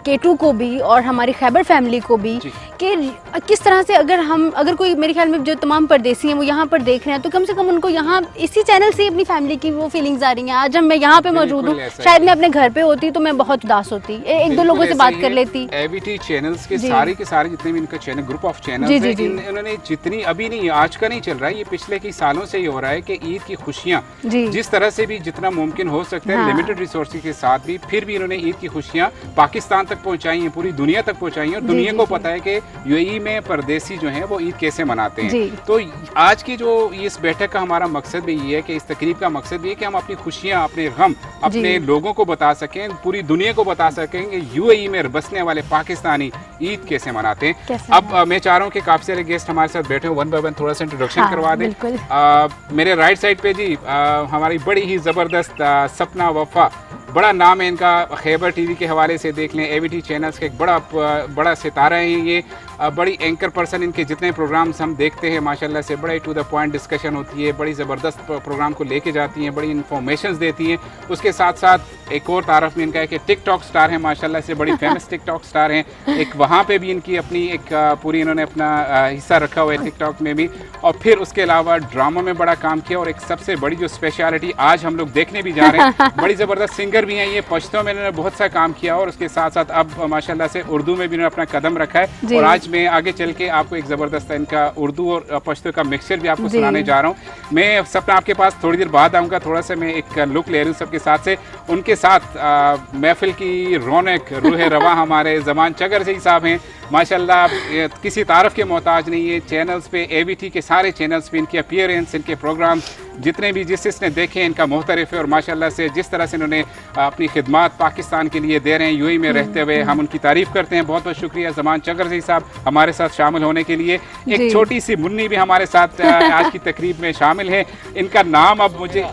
केटू को भी और हमारी खैबर फैमिली को भी, कि किस तरह से अगर कोई, मेरे ख्याल में जो तमाम परदेसी हैं वो यहाँ पर देख रहे हैं, तो कम से कम उनको यहाँ इसी चैनल से अपनी फैमिली की वो फीलिंग्स आ रही हैं। आज मैं यहाँ पे मौजूद हूँ, शायद मैं अपने घर पे होती तो मैं बहुत उदास होती, एक दो लोगों से बात कर लेती। एवीटी चैनल्स के सारे जितने भी इनका चैनल, ग्रुप ऑफ चैनल्स हैं, इन्होंने जितनी, अभी नहीं आज का नहीं चल रहा है, ये पिछले कई सालों से ही हो रहा है कि ईद की खुशियाँ जिस तरह से भी जितना मुमकिन हो सकता है लिमिटेड रिसोर्सेज के साथ भी, फिर भी इन्होंने ईद की खुशियाँ पाकिस्तान तक पहुँचाई हैं, पूरी दुनिया तक पहुँचाई हैं, और दुनिया को पता है कि यूएई में परदेसी जो हैं वो ईद कैसे मनाते हैं। तो आज की जो इस बैठक का हमारा मकसद भी ये है कि इस तकरीब का मकसद ये है कि हम अपनी खुशियाँ, अपने गम अपने लोगों को बता सकें, पूरी दुनिया को बता सकें कि यूएई में बसने वाले पाकिस्तानी ईद कैसे मनाते हैं। अब मैं चाह रहा हूँ कि काफी सारे गेस्ट हमारे साथ बैठे हो, वन बाय वन थोड़ा सा इंट्रोडक्शन करवा दें। मेरे राइट साइड पे जी हमारी बड़ी ही जबरदस्त सपना वफा, बड़ा नाम है इनका, खैबर टीवी के हवाले से देख लें, एवीटी चैनल्स के एक बड़ा सितारा है ये, बड़ी एंकर पर्सन। इनके जितने प्रोग्राम्स हम देखते हैं माशाल्लाह से बड़े टू द पॉइंट डिस्कशन होती है, बड़ी ज़बरदस्त प्रोग्राम को लेके जाती हैं, बड़ी इन्फॉर्मेशंस देती हैं। उसके साथ साथ एक और तारफ़ में इनका है कि टिकटॉक स्टार है माशाल्लाह से, बड़ी फेमस टिकटॉक स्टार हैं। एक वहाँ पे भी इनकी अपनी एक पूरी इन्होंने अपना हिस्सा रखा हुआ है टिकटॉक में भी, और फिर उसके अलावा ड्रामा में बड़ा काम किया, और एक सबसे बड़ी जो स्पेशलिटी आज हम लोग देखने भी जा रहे हैं, बड़ी ज़बरदस्त सिंगर भी हैं ये, पश्तो में इन्होंने बहुत सा काम किया, और उसके साथ साथ अब माशाल्लाह से उर्दू में भी इन्होंने अपना कदम रखा है। और आज मैं आगे चल के आपको एक ज़बरदस्त इनका उर्दू और पश्तो का मिक्सचर भी आपको सुनाने जा रहा हूँ। मैं सपना आपके पास थोड़ी देर बाद आऊँगा, थोड़ा सा मैं एक लुक ले रही हूँ सबके साथ से। उनके साथ महफिल की रौनक रूह रवा हमारे ज़मान चगर जी साहब हैं माशाल्लाह, किसी तारफ़ के मोहताज नहीं है। चैनल्स पे एवीटी के सारे चैनल्स पे इनकी अपीयरेंस, इनके प्रोग्राम जितने भी जिसने देखे इनका मोहतरफ है, और माशाल्लाह से जिस तरह से इन्होंने अपनी खिदमत पाकिस्तान के लिए दे रहे हैं यूएई में रहते हुए, हम उनकी तारीफ़ करते हैं। बहुत बहुत शुक्रिया ज़मान चगर जी साहब हमारे साथ शामिल होने के लिए। एक छोटी सी मुन्नी भी हमारे साथ आज की तकरीब में शामिल है, इनका नाम अब मुझे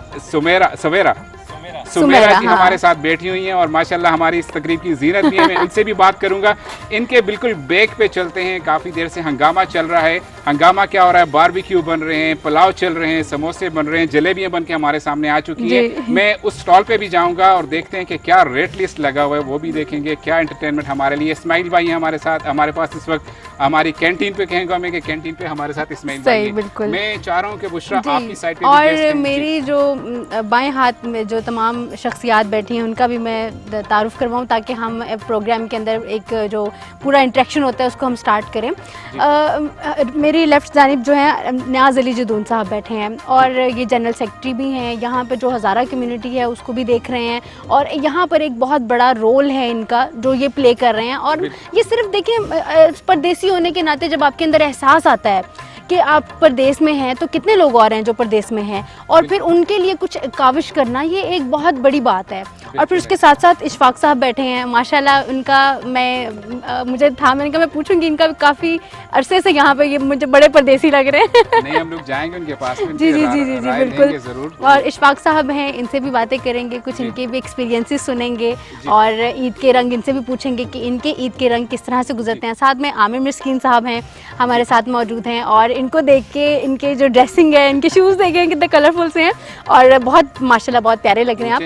सुमेरा जी हमारे साथ बैठी हुई हैं, और माशाल्लाह हमारी इस तकरीब की जीनत भी है। मैं उनसे भी बात करूंगा। इनके बिल्कुल बैक पे चलते हैं, काफ़ी देर से हंगामा चल रहा है। हंगामा क्या हो रहा है? बारबेक्यू बन रहे हैं, पुलाव चल रहे हैं, समोसे बन रहे हैं, जलेबियां बन के हमारे सामने आ चुकी है। मैं उस स्टॉल पे भी जाऊंगा और देखते हैं कि क्या रेट लिस्ट लगा हुआ है, वो भी देखेंगे। क्या एंटरटेनमेंट हमारे लिए। इस्माइल भाई हैं हमारे साथ, हमारे पास इस वक्त हमारी कैंटीन पे, कहेंगे हमें कि कैंटीन पे हमारे साथ इस्माइल भाई हैं। मैं चाह रहा हूँ कि बुशरा आपकी साइड पे, और मेरी जो बाएं हाथ में जो तमाम शख्सियात बैठी हैं उनका भी मैं तारुफ करवाऊँ, ताकि हम प्रोग्राम के अंदर एक जो पूरा इंटरेक्शन होता है उसको हम स्टार्ट करें। मेरी लेफ्ट जानिब जो है न्याज अली जदून साहब बैठे हैं, और ये जनरल सेक्रेटरी भी हैं। यहाँ पर जो हज़ारा कम्युनिटी है उसको भी देख रहे हैं, और यहाँ पर एक बहुत बड़ा रोल है इनका जो ये प्ले कर रहे हैं। और ये सिर्फ देखिए, परदेसी होने के नाते जब आपके अंदर एहसास आता है कि आप परदेश में हैं, तो कितने लोग और हैं जो परदेश में हैं, और फिर उनके लिए कुछ काविश करना, ये एक बहुत बड़ी बात है। और फिर उसके साथ साथ इशफाक साहब बैठे हैं माशाल्लाह। उनका मुझे था, मैंने कहा मैं पूछूंगी, इनका काफ़ी अरसे से यहाँ पे, ये मुझे बड़े परदेसी लग रहे हैं। नहीं, हम लोग जाएंगे उनके पास में। जी बिल्कुल। और इशफाक साहब हैं, इनसे भी बातें करेंगे, कुछ इनके भी एक्सपीरियंसेस सुनेंगे, और ईद के रंग इनसे भी पूछेंगे कि इनके ईद के रंग किस तरह से गुजरते हैं। साथ में आमिर मिस्कीन साहब हैं हमारे साथ मौजूद हैं, और इनको देख के, इनके जो ड्रेसिंग है, इनके शूज़ देखें कितने कलरफुल से हैं, और बहुत माशाल्लाह बहुत प्यारे लग रहे हैं आप।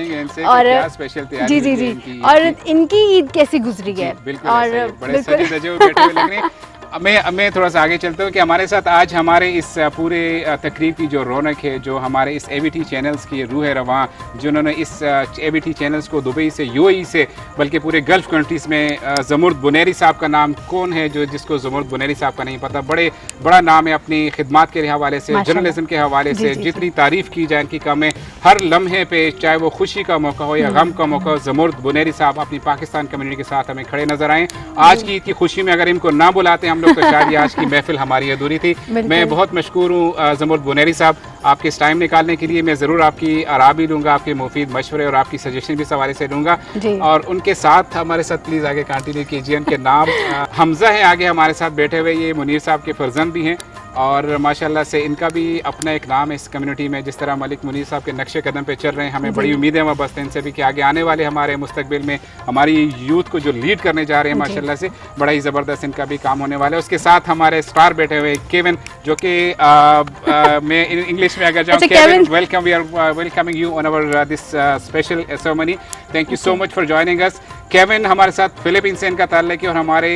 और जी, और इनकी ईद कैसी गुजरी है, और बिल्कुल मैं थोड़ा सा आगे चलता हूँ कि हमारे साथ आज हमारे इस पूरे तकरीब की जो रौनक है, जो हमारे इस एबीटी चैनल्स की रूह है रवां, जिन्होंने इस एबीटी चैनल्स को दुबई से, यूएई से, बल्कि पूरे गल्फ़ कंट्रीज़ में, ज़मुर्द बुनैरी साहब का नाम कौन है जो जिसको ज़मुर्द बुनैरी साहब का नहीं पता। बड़ा नाम है अपनी खिदमत के हवाले से, जर्नलिज्म के हवाले से, जितनी तारीफ़ की जाए इनकी कम है। हर लम्हे पे, चाहे वो खुशी का मौका हो या गम का मौका हो, ज़मुर्द बुनैरी साहब अपनी पाकिस्तान कम्युनिटी के साथ हमें खड़े नजर आए। आज की ईद की खुशी में अगर इनको ना बुलाते हम लोग तो शायद आज की महफिल हमारी अधूरी थी। मैं बहुत मशकूर हूँ ज़मुर्द बुनैरी साहब, आपके इस टाइम निकालने के लिए। मैं ज़रूर आपकी आरा भी लूँगा, आपके मुफीद मशवरे और आपकी सजेशन भी इस हवाले से लूँगा। और उनके साथ हमारे साथ प्लीज़ आगे कंटिन्यू कीजिए। उनके नाम हमज़ा हैं आगे हमारे साथ बैठे हुए, ये मुनीर साहब के फर्जंद भी हैं और माशाल्लाह से इनका भी अपना एक नाम है इस कम्युनिटी में। जिस तरह मलिक मुनीर साहब के नक्शे कदम पे चल रहे हैं, हमें बड़ी उम्मीदें वाबस्ता इनसे भी कि आगे आने वाले हमारे मुस्तकबिल में हमारी यूथ को जो लीड करने जा रहे हैं माशाल्लाह से बड़ा ही ज़बरदस्त इनका भी काम होने वाला है। उसके साथ हमारे स्टार बैठे हुए केविन, जो कि मैं इंग्लिश में अगर जाऊँ, Kevin welcome, we are welcoming you on our this special ceremony. Thank you so much for joining us. Kevin हमारे साथ फिलीपींस से इनका ताल्लुक है और हमारे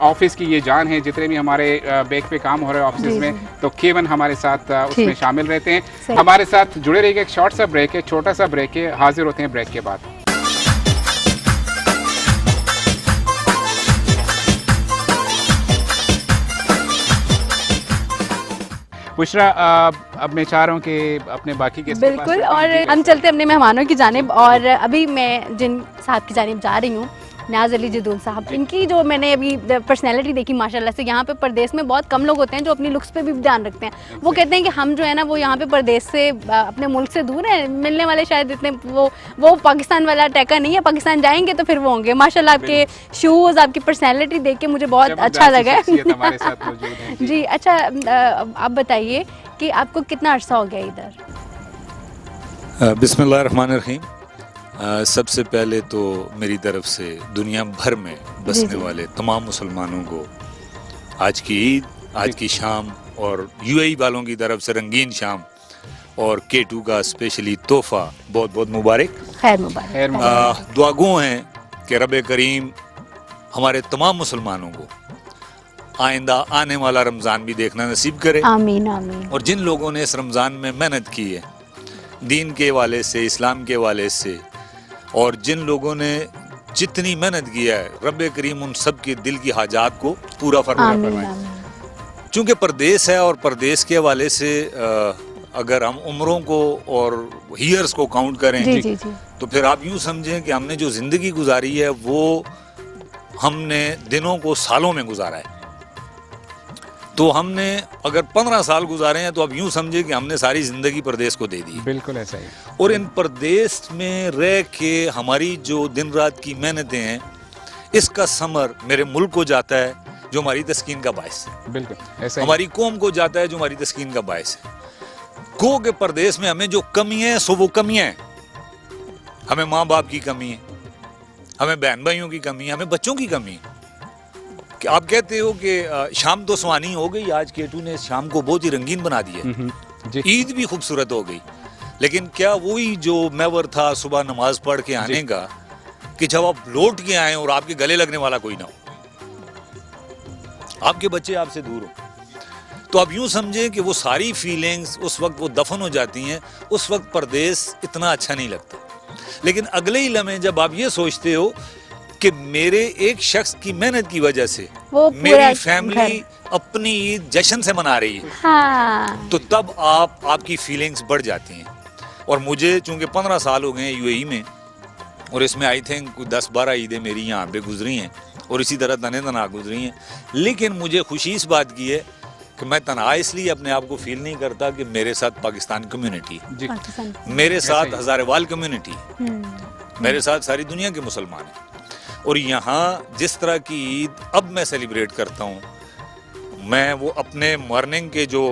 ऑफिस की ये जान है। जितने भी हमारे बैक पे काम हो रहे हैं ऑफिस में, तो केविन हमारे साथ उसमें शामिल रहते हैं। हमारे साथ जुड़े रहिए। एक शॉर्ट सा ब्रेक है, छोटा सा ब्रेक है, हाजिर होते हैं ब्रेक के बाद। बुशरा, अब मैं चाह रहा हूँ कि अपने बाकी के बिल्कुल, और हम चलते अपने मेहमानों की जानिब। और अभी मैं जिन साहब की जानिब जा रही हूँ, न्याज अली जदून साहब, इनकी जो मैंने अभी पर्सनैलिटी देखी माशाल्लाह से, यहाँ पे परदेश में बहुत कम लोग होते हैं जो अपनी लुक्स पे भी ध्यान रखते हैं। वो कहते हैं कि हम जो है ना वो यहाँ पे परदेश से, अपने मुल्क से दूर हैं, मिलने वाले शायद इतने वो पाकिस्तान वाला टैका नहीं है, पाकिस्तान जाएंगे तो फिर वो होंगे। माशाल्लाह आपके शूज़, आपकी पर्सनैलिटी देख के मुझे बहुत अच्छा लगा जी। अच्छा, आप बताइए कि आपको कितना अर्सा हो गया इधर? बिस्मिल्लाहिर्रहमानिर्रहीम। सबसे पहले तो मेरी तरफ से दुनिया भर में बसने वाले तमाम मुसलमानों को आज की ईद, आज की शाम, और यूएई वालों की तरफ से रंगीन शाम और K2 का स्पेशली तोहफा बहुत बहुत मुबारक। खैर मुबारक। दुआगो हैं कि रब करीम हमारे तमाम मुसलमानों को आइंदा आने वाला रमज़ान भी देखना नसीब करे। आमीन आमीन। और जिन लोगों ने इस रमज़ान में मेहनत की है दीन के वाले से, इस्लाम के वाले से, और जिन लोगों ने जितनी मेहनत किया है, रब करीम उन सब के दिल की हाजात को पूरा फरमाए। चूँकि परदेश है और परदेश के हवाले से अगर हम उम्रों को और ईयर्स को काउंट करें जी। तो फिर आप यूँ समझें कि हमने जो ज़िंदगी गुजारी है वो हमने दिनों को सालों में गुजारा है। तो हमने अगर 15 साल गुजारे हैं तो अब यूं समझे कि हमने सारी जिंदगी प्रदेश को दे दी। बिल्कुल ऐसा ही। और इन प्रदेश में रह के हमारी जो दिन रात की मेहनतें हैं, इसका समर मेरे मुल्क को जाता है जो हमारी तस्कीन का बायस है। बिल्कुल ऐसा ही। हमारी कौम को जाता है जो हमारी तस्कीन का बायस है। गो के प्रदेश में हमें जो कमी है सो वो कमियां हैं। हमें माँ बाप की कमी है, हमें बहन भाइयों की कमी है, हमें बच्चों की कमी है। कि आप कहते हो कि शाम तो सुहानी हो गई, आज K2 ने शाम को बहुत ही रंगीन बना दिया, ईद भी खूबसूरत हो गई, लेकिन क्या वही जो मैवर था सुबह नमाज पढ़ के आने का कि जब आप लौट के आए और आपके गले लगने वाला कोई ना हो, आपके बच्चे आपसे दूर हो, तो आप यूं समझें कि वो सारी फीलिंग्स उस वक्त वो दफन हो जाती हैं। उस वक्त परदेश इतना अच्छा नहीं लगता। लेकिन अगले ही लम्हे जब आप ये सोचते हो कि मेरे एक शख्स की मेहनत की वजह से मेरी फैमिली अपनी ईद जश्न से मना रही है, हाँ। तो तब आपकी फीलिंग्स बढ़ जाती हैं। और मुझे चूंकि 15 साल हो गए यूएई में, और इसमें आई थिंक 10-12 ईदें मेरी यहाँ पे गुजरी हैं और इसी तरह तने तना गुजरी हैं। लेकिन मुझे खुशी इस बात की है कि मैं तनहा इसलिए अपने आप को फील नहीं करता कि मेरे साथ पाकिस्तान कम्युनिटी, मेरे साथ हजारेवाल कम्युनिटी, मेरे साथ सारी दुनिया के मुसलमान हैं। और यहाँ जिस तरह की ईद अब मैं सेलिब्रेट करता हूँ, मैं वो अपने मॉर्निंग के जो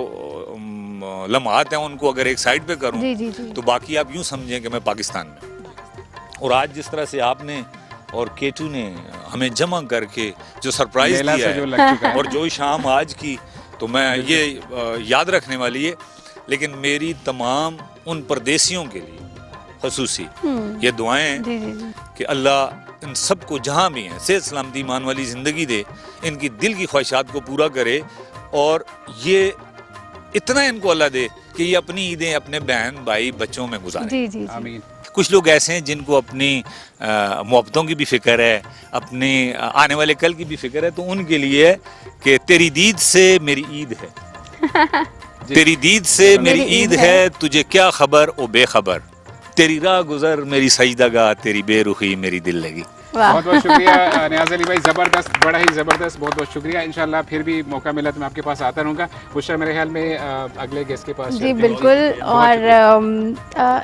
लम्हात हैं उनको अगर एक साइड पे करूँ तो बाकी आप यूँ समझें कि मैं पाकिस्तान में। और आज जिस तरह से आपने और K2 ने हमें जमा करके जो सरप्राइज दिया है और जो शाम आज की, तो मैं ये याद रखने वाली है। लेकिन मेरी तमाम उन परदेसियों के लिए खसूसी ये दुआएं जी जी जी कि अल्लाह इन सबको जहाँ भी हैं सेहत सलामती ईमान वाली ज़िंदगी दे, इनकी दिल की ख्वाहिशात को पूरा करे और ये इतना इनको अल्लाह दे कि ये अपनी ईदें अपने बहन भाई बच्चों में गुजारें। जी जी जी आमीन। कुछ लोग ऐसे हैं जिनको अपनी मोहब्बतों की भी फिक्र है, अपने आने वाले कल की भी फिक्र है, तो उनके लिए है कि तेरी दीद से मेरी ईद है तेरी दीद से मेरी ईद है, तुझे क्या खबर ओ बेखबर, तेरी राह गुजर मेरी सजदगा, तेरी बेरुखी मेरी दिल लगी। वाह बहुत बहुत शुक्रिया नियाज अली भाई, ज़बरदस्त, बड़ा ही ज़बरदस्त, बहुत बहुत शुक्रिया। इंशाल्लाह फिर भी मौका मिला तो मैं आपके पास आता रहूँगा। बुशरा मेरे ख्याल में अगले गेस्ट के पास जी चलते हैं। बिल्कुल। और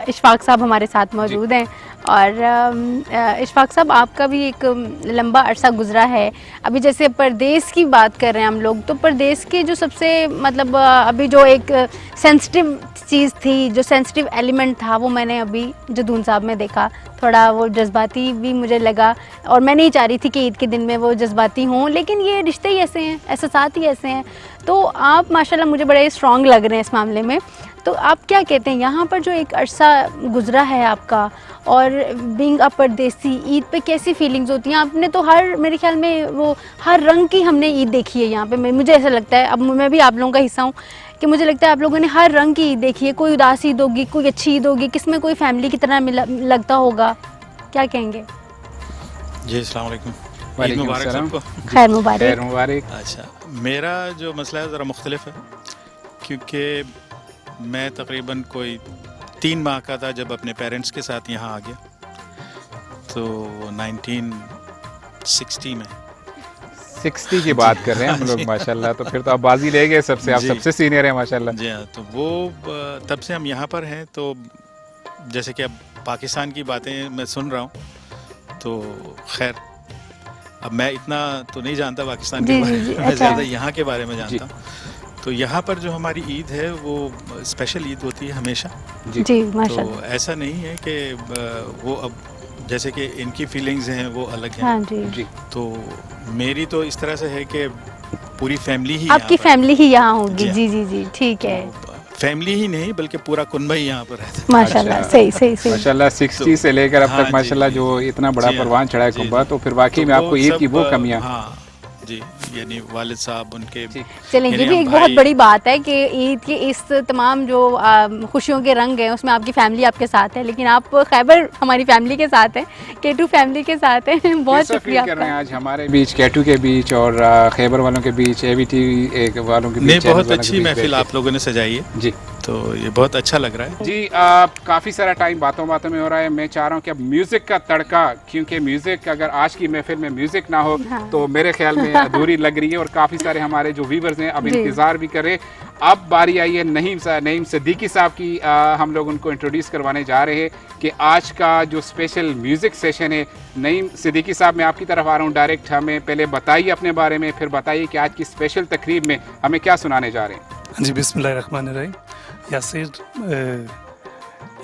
इशफाक साहब हमारे साथ मौजूद हैं और इशफाक साहब आपका भी एक लंबा अरसा गुजरा है। अभी जैसे परदेश की बात कर रहे हैं हम लोग, तो परदेश के जो सबसे मतलब अभी जो एक सेंसिटिव चीज़ थी, जो सेंसिटिव एलिमेंट था, वो मैंने अभी जदून साहब में देखा। थोड़ा वो जज्बाती भी मुझे लगा और मैं नहीं चाह रही थी कि ईद के दिन में वो जज्बाती हों, लेकिन ये रिश्ते ही ऐसे हैं, एहसासात ही ऐसे हैं। तो आप माशाल्लाह मुझे बड़े स्ट्रॉन्ग लग रहे हैं इस मामले में। तो आप क्या कहते हैं, यहाँ पर जो एक अरसा गुजरा है आपका और बीइंग अ परदेसी, ईद पे कैसी फीलिंग्स होती हैं? आपने तो हर, मेरे ख्याल में वो हर रंग की हमने ईद देखी है यहाँ पे। मुझे ऐसा लगता है, अब मैं भी आप लोगों का हिस्सा हूँ, कि मुझे लगता है आप लोगों ने हर रंग की ईद देखी है। कोई उदास ईद होगी, कोई अच्छी ईद होगी, किसमें कोई फैमिली की तरह लगता होगा। क्या कहेंगे? जी अस्सलाम वालेकुम। वालेकुम ईद मुबारक सलाम। सबको। खैर मुबारक। खैर मुबारक। अच्छा, मेरा जो मसला है ज़रा मुख्तलिफ है, क्योंकि मैं तकरीबन कोई 3 माह का था जब अपने पेरेंट्स के साथ यहाँ आ गया, तो 1960 में 60 की बात कर रहे हैं हम लोग माशाल्लाह, तो फिर तो आप बाजी ले गए सबसे, आप जी। सबसे सीनियर हैं माशाल्लाह। जी हाँ, तो वो तब से हम यहाँ पर हैं। तो जैसे कि अब पाकिस्तान की बातें मैं सुन रहा हूँ, तो खैर अब मैं इतना तो नहीं जानता पाकिस्तान के जी, बारे जी, जी, में, मैं अच्छा। ज़्यादा यहाँ के बारे में जानता हूँ। तो यहाँ पर जो हमारी ईद है वो स्पेशल ईद होती है हमेशा। जी माशाल्लाह। तो ऐसा नहीं है कि वो अब जैसे कि इनकी फीलिंग्स हैं वो अलग हैं। हाँ जी। जी तो मेरी तो इस तरह से है कि पूरी फैमिली ही आपकी यहाँ पर- फैमिली ही यहाँ होगी। जी, जी जी जी ठीक है। फैमिली ही नहीं बल्कि पूरा कुनबा ही यहाँ पर रहता है। माशाल्लाह, अच्छा। सही सही सही। माशाल्लाह 60 से लेकर अब हाँ तक जी, माशाल्लाह जी, जो इतना बड़ा जी हाँ, परवान चढ़ा है जी, कुंबा, जी। तो फिर वाकई में तो आपको ईद की वो सब, कमियां। हाँ जी, यानी वालिद साहब उनके चलें, ये यानी भी हम एक बहुत भाई- बड़ी बात है कि ईद के इस तमाम जो खुशियों के रंग हैं उसमें आपकी फैमिली आपके साथ है, लेकिन आप खैबर हमारी फैमिली के साथ हैं, K2 फैमिली के साथ हैं। बहुत कैसा शुक्रिया फील कर रहे हैं आपका। आज हमारे बीच, K2 के बीच और खैबर वालों के बीच, ABT वालों के बीच, नहीं, चैनल्स बहुत वालों के अच्छी बीच महफिल बैठ आप लोगों ने सजाई है, के। जी तो ये बहुत अच्छा लग रहा है। जी काफ़ी सारा टाइम बातों बातों में हो रहा है। मैं चाह रहा हूँ कि अब म्यूज़िक का तड़का, क्योंकि म्यूज़िक अगर आज की महफिल में म्यूज़िक ना हो हाँ। तो मेरे ख्याल में अधूरी लग रही है, और काफ़ी सारे हमारे जो व्यूवर्स हैं अब जी। इंतज़ार भी कर रहे हैं। अब बारी आई है नईम सिद्दीकी साहब की। हम लोग उनको इंट्रोड्यूस करवाने जा रहे हैं कि आज का जो स्पेशल म्यूज़िक सेशन है। नईम सिद्दीकी साहब, मैं आपकी तरफ आ रहा हूँ डायरेक्ट। हमें पहले बताइए अपने बारे में, फिर बताइए कि आज की स्पेशल तकरीब में हमें क्या सुनाने जा रहे हैं। जी बिस्मिल्लाहिर्रहमानिर्रहीम। यासिर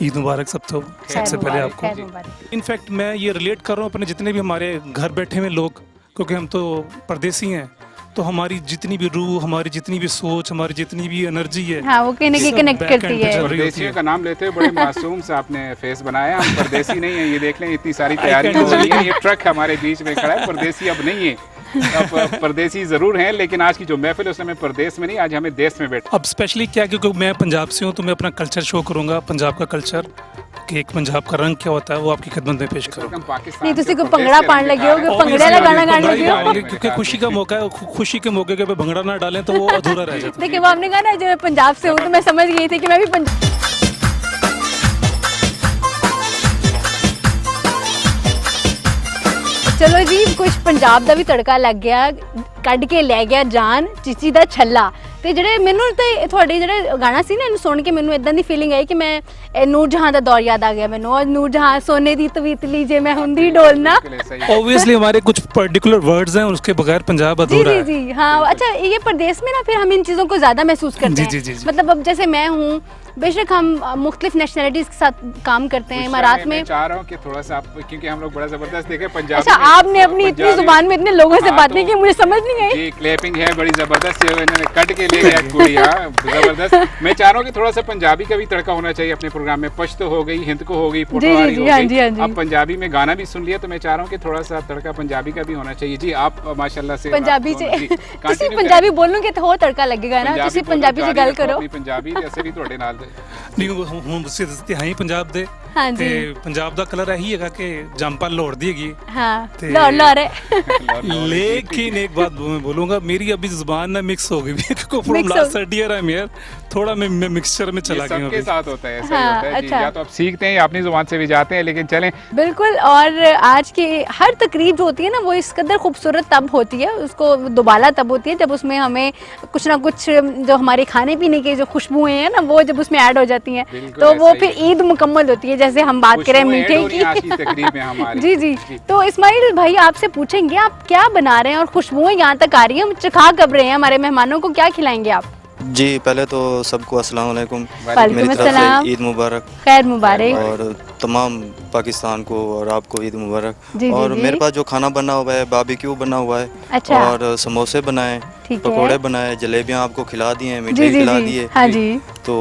ईद मुबारक सबको, खैर सबसे पहले मुबारक, आपको। खैर मुबारक। इनफैक्ट मैं ये रिलेट कर रहा हूँ अपने जितने भी हमारे घर बैठे हुए लोग, क्योंकि हम तो परदेसी हैं, तो हमारी जितनी भी रूह, हमारी जितनी भी सोच, हमारी जितनी भी एनर्जी है, हाँ, वो कहीं ना कहीं सब कनेक्ट back करती end पे है। चल रही होती परदेसियों है। का नाम लेते हुए बड़े मासूम से आपने फेस बनाया। हम परदेसी नहीं है, ये देख लें, इतनी सारी तैयारी can हो रही है। imagine। ये ट्रक हमारे बीच में खड़ा है, परदेसी अब नहीं है। अब परदेसी जरूर हैं, लेकिन आज की जो महफिल है उसमें हमें परदेश में नहीं, आज हमें देश में बैठ। अब स्पेशली क्या, क्योंकि मैं पंजाब से हूँ तो मैं अपना कल्चर शो करूँगा, पंजाब का कल्चर, कि एक पंजाब का रंग क्या होता है वो आपकी खिदमत में पेश करूँगा। पाकिस्तान नहीं, तुसी के कोई परदेश भंगड़ा के पान रंग लगे दिखा हो, रहे हैं। भंगड़े वाला गाना गाने लगे हो। क्योंकि खुशी का मौका है, खुशी के मौके पे भंगड़ा ना डालें तो वो अधूरा रह जाता है। देखिए, वो आपने कहा ना जो मैं पंजाब से हूँ, तो मैं समझ गई थी कि मैं भी चलो जी, कुछ पंजाब ਦਾ ਵੀ ਤੜਕਾ ਲੱਗ ਗਿਆ, ਕੱਢ ਕੇ ਲੈ ਗਿਆ ਜਾਨ ਚੀਚੀ ਦਾ ਛੱਲਾ। ਤੇ ਜਿਹੜੇ ਮੈਨੂੰ ਤੇ ਤੁਹਾਡੇ ਜਿਹੜੇ ਗਾਣਾ ਸੀ ਨਾ, ਇਹਨੂੰ ਸੁਣ ਕੇ ਮੈਨੂੰ ਇਦਾਂ ਦੀ ਫੀਲਿੰਗ ਆਈ ਕਿ ਮੈਂ ਨੂਰ ਜਹਾਂ ਦਾ ਦੌਰ ਯਾਦ ਆ ਗਿਆ ਮੈਨੂੰ, ਔਰ ਨੂਰ ਜਹਾਂ सोने दी तवीतली जे मैं हुंदी डोलना। ऑब्वियसली हमारे कुछ पर्टिकुलर वर्ड्स हैं, उसके बगैर पंजाब जी अधूरा जी है। जी हाँ। अच्छा, ये प्रदेश में ना फिर हम इन चीज़ों को ज़्यादा महसूस करते हैं। जी, जी, जी। मतलब अब जैसे मैं हूँ, बेशक हम मुख्तलिफ नेशनलिटीज़ के साथ काम करते हैं इमारात में। मैं चाह रहा हूँ कि थोड़ा सा आप, क्योंकि हम लोग बड़ा जबरदस्त देखे पंजाब। अच्छा, आपने अपनी इतनी जुबान में इतने लोगों से बात नहीं की, मुझे समझ नहीं क्लैपिंग है। जी क्लैपिंग है बड़ी जबरदस्त, ये इन्होंने कट के ले गया कुड़िया, जबरदस्त। मैं चाह रहा हूँ कि थोड़ा सा पंजाबी का भी तड़का होना चाहिए अपने प्रोग्राम में। पश्तो हो गई, हिंद को हो गई, पोटवारी हो हाँ जी, हाँ गई, जी। अब पंजाबी में गाना भी सुन लिया, तो मैं चाह रहा हूँ कि थोड़ा सा तड़का पंजाबी का भी होना चाहिए। जी आप माशाल्लाह से पंजाबी आप दोनों- जी, तुसी continue पंजाबी करें। बोलोगे तो ਹੋਰ ਤੜਕਾ ਲੱਗੇਗਾ ਨਾ, ਤੁਸੀਂ ਪੰਜਾਬੀ 'ਚ ਗੱਲ ਕਰੋ। ਆਪਣੀ ਪੰਜਾਬੀ ਤੇ ਅਸੀਂ ਵੀ ਤੁਹਾਡੇ ਨਾਲ ਦੇ। ਨਹੀਂ ਹੁਣ ਤੁਸੀਂ ਦੱਸਦੇ ਹਾਂ ਹੀ ਪੰਜਾਬ ਦੇ हाँ ਤੇ जी ਪੰਜਾਬ ਦਾ ਕਲਰ ਇਹੀ ਹੈਗਾ ਕਿ ਜੰਪਲ ਲੋੜਦੀ ਹੈਗੀ हाँ ते- लाहौर है। लेकिन एक बात मैं बोलूंगा, मेरी अभी जुबान ना मिक्स हो गई क्योंकि फ्रॉम Mix हो- last 30 year I am here, थोड़ा मैं मिक्सचर में ये चला गया हूं सबके अभी। साथ होता है, ऐसा ही हाँ, होता है जी। अच्छा। या तो आप सीखते हैं या अपनी जुबान से भी जाते हैं, लेकिन चलें। बिल्कुल। और आज की हर तकरीब जो होती है ना वो इस कदर खूबसूरत तब होती है, उसको दोबाला तब होती है जब उसमें हमें कुछ ना कुछ जो हमारे खाने पीने की जो खुशबुएं हैं ना वो जब उसमें ऐड हो जाती हैं बिल्कुल तो वो ऐसा ही फिर ईद मुकम्मल होती है। जैसे हम बात करें खुशबुएं ऐड मीठे हो रही हैं आज की की तकरीब में हमारी। जी जी। तो इस्माइल भाई आपसे पूछेंगे आप क्या बना रहे हैं और खुशबुएं यहाँ तक आ रही हैं, हम चखा कब रहे हैं, हमारे मेहमानों को क्या खिलाएंगे आप? जी पहले तो सबको अस्सलाम वालेकुम, वालेकुम मेरी तरफ अस्सलाम। से ईद मुबारक खैर मुबारक। और तमाम पाकिस्तान को और आपको ईद मुबारक। जी, जी, और जी। मेरे पास जो खाना बना हुआ है बारबेक्यू बना हुआ है, अच्छा। और समोसे बनाए, ठीक है। पकोड़े बनाए, जलेबियाँ आपको खिला दी हैं, जी मिठाई जी खिला जी दिए। हाँ जी। तो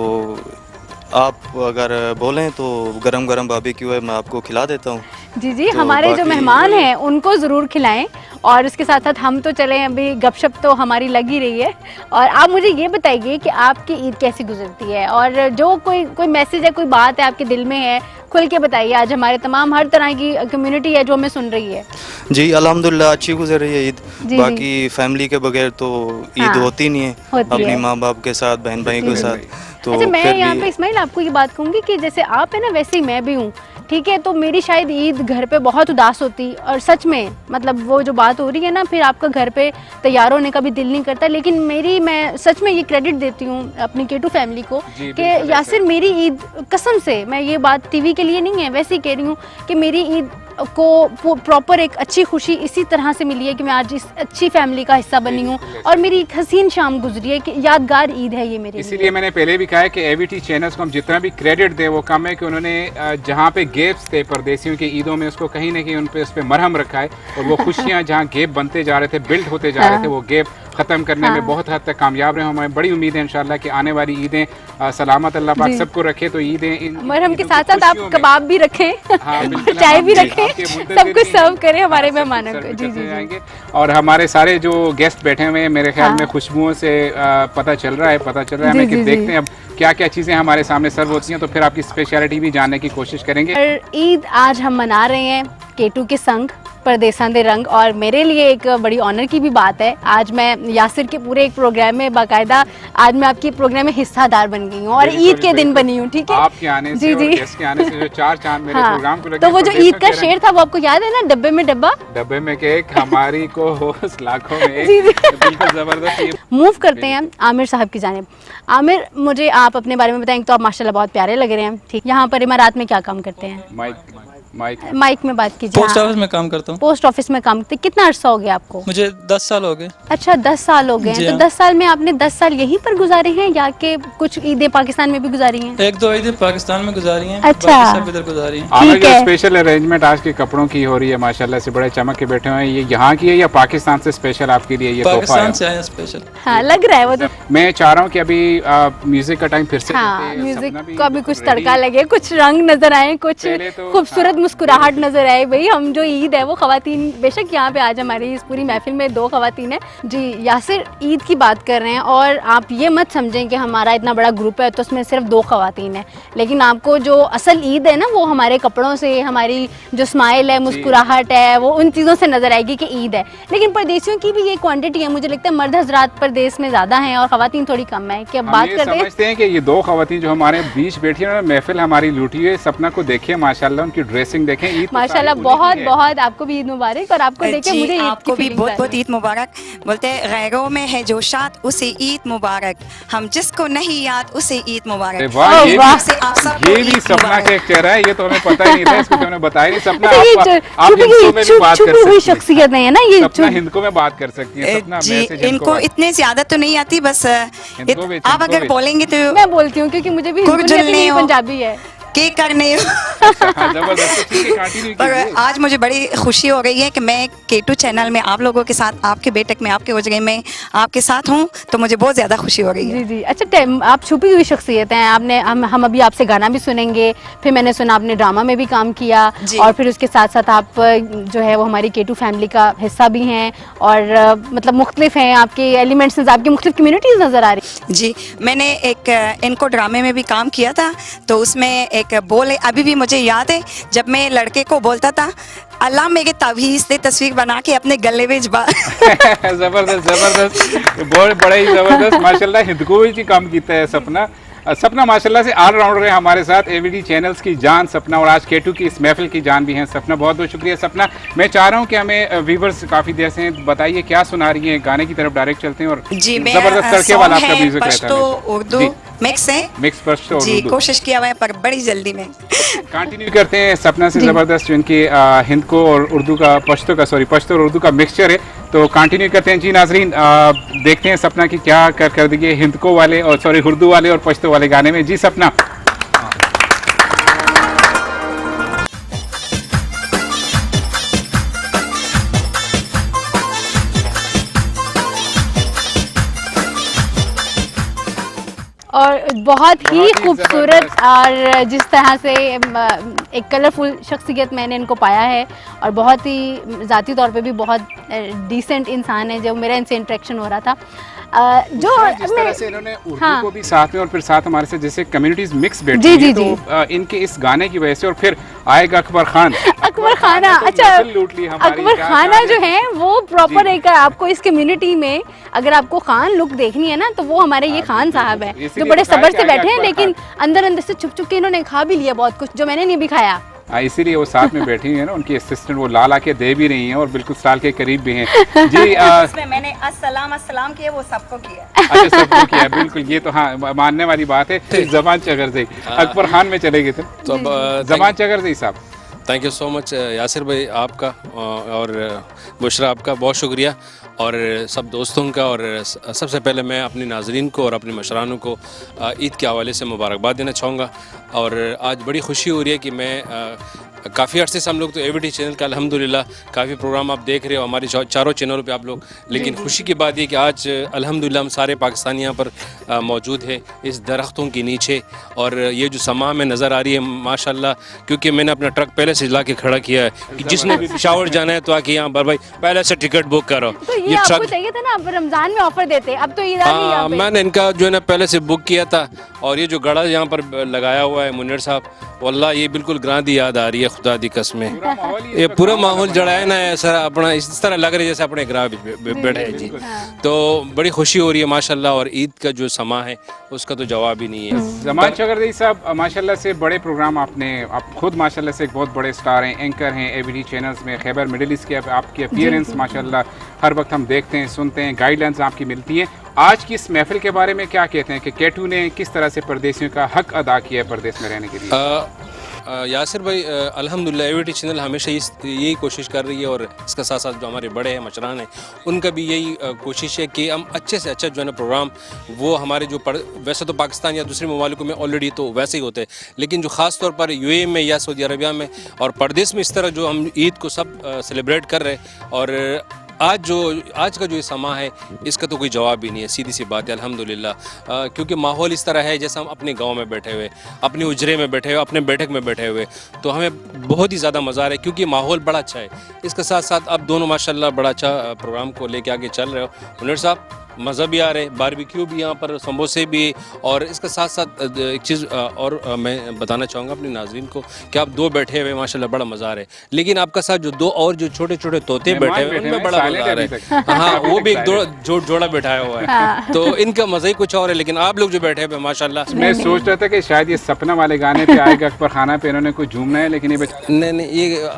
आप अगर बोलें तो गरम गरम बारबेक्यू है, मैं आपको खिला देता हूँ। जी जी तो हमारे जो बाकी- मेहमान हैं उनको ज़रूर खिलाएं और इसके साथ साथ हम तो चलें, अभी गपशप तो हमारी लग ही रही है। और आप मुझे ये बताइए कि आपकी ईद कैसी गुजरती है और जो कोई मैसेज है, कोई बात है आपके दिल में है, खुल के बताइए। आज हमारे तमाम हर तरह की कम्युनिटी है जो हमें सुन रही है। जी अल्हम्दुलिल्लाह अच्छी गुजर रही है ईद। जी। बाकी फैमिली के बगैर तो ईद हाँ, होती नहीं है, होती अपने है। माँ बाप के साथ, बहन भाई के साथ। तो अच्छा मैं फिर यहाँ भी- पे इस्माइल आपको ये बात कहूँगी कि जैसे आप है ना वैसे ही मैं भी हूँ, ठीक है। तो मेरी शायद ईद घर पे बहुत उदास होती और सच में मतलब वो जो बात हो रही है ना फिर आपका घर पे तैयार होने का भी दिल नहीं करता, लेकिन मैं सच में ये क्रेडिट देती हूँ अपनी केटू फैमिली को जी, कि बिल्कुल यासिर मेरी ईद कसम से, मैं ये बात टीवी के लिए नहीं है वैसे ही कह रही हूँ कि मेरी ईद को प्रॉपर एक अच्छी खुशी इसी तरह से मिली है कि मैं आज इस अच्छी फैमिली का हिस्सा बनी हूँ और मेरी एक हसीन शाम गुजरी है कि यादगार ईद है ये मेरे इसीलिए लिए। मैंने पहले भी कहा है कि एवीटी चैनल्स को हम जितना भी क्रेडिट दें वो कम है, कि उन्होंने जहाँ पे गैप्स थे परदेसियों की ईदों में उसको कहीं ना कहीं उस पर मरहम रखा है और वो खुशियाँ जहाँ गैप बनते जा रहे थे, बिल्ड होते जा रहे थे, वो गैप ख़त्म करने में बहुत हद तक कामयाब रहे। हमें बड़ी उम्मीद है इंशाल्लाह कि आने वाली ईदें सलामत अल्लाह पाक जी। सबको रखे। तो ईदें मरहम के साथ साथ आप कबाब भी रखें हाँ, बिल्कुल, चाय भी हम रखें, आपके मुंतज़िर सब कुछ भी सर्व हैं। करें हमारे हाँ, सब मेहमानों कुछ को। सर्व जी करते जी जी। जाएंगे। और हमारे सारे जो गेस्ट बैठे हुए हैं मेरे ख्याल हाँ। में खुशबुओं से पता चल रहा है जी, हमें कि जी, जी। देखते हैं अब क्या क्या चीज़ें हमारे सामने सर्व होती हैं, तो फिर आपकी स्पेशलिटी भी जानने की कोशिश करेंगे। और ईद आज हम मना रहे हैं केटू के संग परदेसां दे रंग, और मेरे लिए एक बड़ी ऑनर की भी बात है। आज मैं यासिर के पूरे एक प्रोग्राम में बाकायदा आज मैं आपके प्रोग्राम में हिस्सादार बन गई हूँ और बिल्कुल, ईद के दिन बिल्कुल। बनी हूँ, ठीक है। आपके आने से जी और जी गेस्ट के आने से जो चार चांद मेरे हाँ, प्रोग्राम को लगे। तो वो जो परदेसों ईद का के रंग- शेर था वो आपको याद है ना, डब्बे में डब्बा। डब्बे में केक हमारी को होश लाखों में एक। जी, जी। तो बिल्कुल जबरदस्त ये मूव करते हैं आमिर साहब की जानिब। आमिर मुझे आप अपने बारे में बताएंगे तो आप माशाल्लाह बहुत प्यारे लग रहे हैं, ठीक। यहाँ पर इमारात में क्या काम करते हैं? माइक माइक में बात कीजिए। पोस्ट हाँ। ऑफिस में काम करता हूँ। पोस्ट ऑफिस में काम करते कितना अरसा हो गया आपको? मुझे 10 साल हो गए। अच्छा 10 साल हो गए हैं। जी तो हाँ। 10 साल में आपने 10 साल यहीं पर गुजारे हैं या कि कुछ ईदें पाकिस्तान में भी गुजारी हैं? एक दो ईदें पाकिस्तान में गुजारी हैं, अच्छा। बाकी सब इधर गुजारी हैं। आमिर ठीक जो है। स्पेशल अरेंजमेंट आज के कपड़ों की हो रही है माशाल्लाह से बड़े चमक के बैठे हुए हैं, ये यहाँ की है या पाकिस्तान से स्पेशल आपके लिए ये तोहफा पाकिस्तान है? से आए हैं स्पेशल। हाँ लग रहा है वो तो। मैं चाह रहा हूँ कि अभी म्यूजिक का टाइम फिर से हाँ देते हैं। म्यूजिक सपना का भी कुछ ready तड़का लगे, कुछ रंग नजर आए, कुछ पहले तो- खूबसूरत हाँ, मुस्कुराहट नजर आए। भाई हम जो ईद है वो खवातीन, बेशक यहाँ पे आज हमारी इस पूरी महफिल में 2 खवातीन है जी। यासिर ईद की बात कर रहे हैं और आप ये मत समझें कि हमारा इतना बड़ा ग्रुप है तो उसमें सिर्फ 2 खवातीन है, लेकिन आपको जो असल ईद है ना वो हमारे कपड़ों से, हमारी जो स्माइल है, मुस्कुराहट है, वो उन चीज़ों से नजर आएगी कि ईद है। लेकिन परदेशियों की भी ये क्वांटिटी है, मुझे लगता है मर्द हजरात परदेश में ज़्यादा हैं और खवातीन थोड़ी कम है। कि अब हम बात ये करते हैं समझते हैं कि ये 2 खवातीन जो हमारे बीच बैठी है महफिल हमारी लूटी है, सपना को देखिए माशाल्लाह, उनकी ड्रेसिंग देखें, ईद तो माशाल्लाह सारी उन्हीं की बहुत है। बहुत आपको भी ईद मुबारक। और आपको देखे जी, मुझे ईद की आपको भी feelings बहुत आ बहुत रही ईद मुबारक। बोलते हैं गैरों में है जो शाद उसे ईद मुबारक, हम जिसको नहीं याद उसे ईद अरे मुबारक। वाह, ओह, ये वाह। से आप सबको ये भी ईद सपना मुबारक। का एक चेहरा है, ये तो हमें पता ही नहीं था, इसको तो हमने बताया नहीं। सपना है। आप छुपी हिंदों में भी बात कर छुपी हुई सकती हैं। शख्सियतें हैं ना ये। सपना हिंदों में बात कर सकती है, सपना जी मैसेज इनको इतने ज्यादा तो नहीं आती, बस इनको भी- आप अगर इनको भी। बोलेंगे तो मैं बोलती हूँ क्योंकि मुझे भी हिंदी नहीं आती, गुरजलने मेरी हो। पंजाबी है। केक करने हाँ, जबरदस्त, तो ठीक है, continue पर कीजिए। आज मुझे बड़ी खुशी हो रही है कि मैं K2 चैनल में आप लोगों के साथ, आपके बेटक में, आपके उजगे में आपके साथ हूँ, तो मुझे बहुत ज़्यादा खुशी हो रही है। जी जी। अच्छा, आप छुपी हुई शख्सियत हैं, आपने हम अभी आपसे गाना भी सुनेंगे, फिर मैंने सुना आपने ड्रामा में भी काम किया, जी। और फिर उसके साथ साथ आप जो है वो हमारी K2 फैमिली का हिस्सा भी हैं, और मतलब मुख्तलिफ हैं आपके एलिमेंट्स, आपकी मुख्तलिफ कम्युनिटीज़ नज़र आ रही। जी, मैंने एक इनको ड्रामे में भी काम किया था, तो उसमें एक बोल है, अभी भी मुझे याद है, जब मैं लड़के को बोलता था अल्लाह मेरे तावीज़ दे तस्वीर बना के अपने गले में जबरदस्त जबरदस्त, बहुत बड़ा ही जबरदस्त, माशाल्लाह हिंदको भी काम किया है सपना। सपना माशाल्लाह से ऑलराउंडर है हमारे साथ, एवीडी चैनल्स की जान सपना, और आज K2 की इस महफिल की जान भी हैं सपना। बहुत बहुत शुक्रिया सपना। मैं चाह रहा हूँ कि हमें व्यूवर्स काफ़ी देर से बताइए क्या सुना रही हैं, गाने की तरफ डायरेक्ट चलते हैं। और जी, जबरदस्त तड़के सॉन्ग वाला आपका है म्यूजिक रहता पश्तो है। उर्दू जी। मिक्स है, मिक्स पश्तो और जी, उर्दू। कोशिश किया हुआ है पर बड़ी जल्दी में। कंटिन्यू करते हैं सपना से, ज़बरदस्त जो इनकी हिंद को और उर्दू का पश्तो और उर्दू का मिक्सचर है, तो कंटिन्यू करते हैं। जी नाजरीन, देखते हैं सपना की क्या कर देंगे हिंद को वाले, और सॉरी उर्दू वाले और पश्तो वाले गाने में। जी सपना। और बहुत ही बहुत ही खूबसूरत ज़बरदस्त। और जिस तरह से एक कलरफुल शख्सियत मैंने इनको पाया है, और बहुत ही ज़ाती तौर पे भी बहुत डिसेंट इंसान है, जो मेरा इनसे इंटरेक्शन हो रहा था। जो जिस तरह से इन्होंने उर्दू हाँ। को भी साथ में, और फिर साथ हमारे से जैसे कम्युनिटीज मिक्स बैठी जी, हैं, जी, तो इनके इस गाने की वजह से, और फिर आएगा अकबर खान। अकबर खाना, तो अच्छा, महफिल लूट ली हमारी, अकबर क्या खाना गाने। जो है वो प्रॉपर जी। एक, आपको इस कम्युनिटी में अगर आपको खान लुक देखनी है ना, तो वो हमारे ये खान साहब है, जो इसीलिए बड़े दिखाया सब्र कि से आगे बैठे हैं, अकबर लेकिन अंदर अंदर से छुप छुप के इन्होंने खा भी लिया बहुत कुछ, जो मैंने नहीं भी खाया। इसीलिए वो साथ में बैठी हुई है ना, उनकी असिस्टेंट वो ला के दे भी रही हैं, और बिल्कुल साल के करीब भी हैं। जी उसमें मैंने अस्सलाम किया, वो सबको किया। अच्छा, सबको किया, बिल्कुल, ये तो हाँ मानने वाली बात है। जबान चगर से अकबर खान में चले गए थे, तो जबान चगर से साहब। Thank you so much Yasir भाई, आपका और बुशरा आपका बहुत शुक्रिया, और सब दोस्तों का, और सबसे पहले मैं अपनी नाजरीन को और अपने मशरानों को ईद के हवाले से मुबारकबाद देना चाहूँगा। और आज बड़ी खुशी हो रही है कि मैं काफ़ी अर्से से हम लोग तो एवीडी चैनल का अल्हम्दुलिल्लाह काफ़ी प्रोग्राम आप देख रहे हो हमारी चारों चैनलों पे आप लोग, लेकिन खुशी की बात ये कि आज अल्हम्दुलिल्लाह हम सारे पाकिस्तानी यहाँ पर मौजूद हैं इस दरख्तों के नीचे, और ये जो समा में नज़र आ रही है माशाल्लाह, क्योंकि मैंने अपना ट्रक पहले से ला के खड़ा किया है कि जिसने भी पिशावर जाना है तो आके यहाँ पर भाई पहले से टिकट बुक करो। तो ये आपको चाहिए था ना, आप रमज़ान में ऑफर देते, अब तो ईद आ गई यहाँ पे। मैंने इनका जो है ना पहले से बुक किया था, और ये जो गड़ा यहाँ पर लगाया हुआ है मुनीर साहब, वल्लाह ये बिल्कुल ग्रांदी याद आ रही है, खुदा दी कसमें, ये पूरा माहौल जड़ा है ना ऐसा अपना, इस तरह लग रहा है जैसे अपने ग्राह बैठे हैं जी। तो बड़ी खुशी हो रही है माशाल्लाह, और ईद का जो समा है उसका तो जवाब ही नहीं है। जमान चगरदी साहब, माशाल्लाह से बड़े प्रोग्राम आप खुद माशाल्लाह से एक बहुत बड़े स्टार हैं, एंकर हैं एवीडी चैनल्स में, खैबर मिडिल ईस्ट के आपकी अपीयरेंस माशाल्लाह हर वक्त हम देखते हैं, सुनते हैं, गाइडलाइंस आपकी मिलती हैं। आज की इस महफिल के बारे में क्या कहते हैं कि K2 ने किस तरह से परदेशियों का हक अदा किया है परदेश में रहने के लिए? यासिर भाई, अल्हम्दुलिल्लाह एवीडी चैनल हमेशा यही कोशिश कर रही है, और इसके साथ साथ जो हमारे बड़े हैं मशरान हैं उनका भी यही कोशिश है कि हम अच्छे से अच्छा जो है ना प्रोग्राम, वो हमारे जो वैसे तो पाकिस्तान या दूसरे ममालिकों में ऑलरेडी तो वैसे ही होते हैं, लेकिन जो ख़ास तौर पर UAE में या सऊदी अरबिया में और परदेश में इस तरह जो हम ईद को सब सेलिब्रेट कर रहे हैं, और आज का जो ये समा है इसका तो कोई जवाब ही नहीं है, सीधी सी बात है अल्हम्दुलिल्लाह, क्योंकि माहौल इस तरह है जैसे हम अपने गांव में बैठे हुए, अपने उजरे में बैठे हुए, अपने बैठक में बैठे हुए, तो हमें बहुत ही ज़्यादा मज़ा आ रहा है क्योंकि माहौल बड़ा अच्छा है। इसके साथ साथ आप दोनों माशाल्लाह बड़ा अच्छा प्रोग्राम को लेके आगे चल रहे हो। मुनीर साहब, मज़ा भी आ रहा है, बारबेक्यू भी यहाँ पर, समोसे भी, और इसके साथ साथ एक चीज़ और मैं बताना चाहूँगा अपने नाजरीन को कि आप दो बैठे हुए माशाल्लाह बड़ा मज़ा आ रहा है, लेकिन आपका साथ जो दो और जो छोटे छोटे तोते बैठे हुए उनमें बड़ा मज़ा आ रहा है। हाँ, वो भी एक जोड़ा बैठाया हुआ है, तो इनका मज़ा ही कुछ और है, लेकिन आप लोग जो बैठे हुए माशाल्लाह। मैं सोच रहा था कि शायद ये सपना वाले गाने पे आएगा अकबर खाना पे इन्होंने कोई झूमना है, लेकिन ये नहीं ये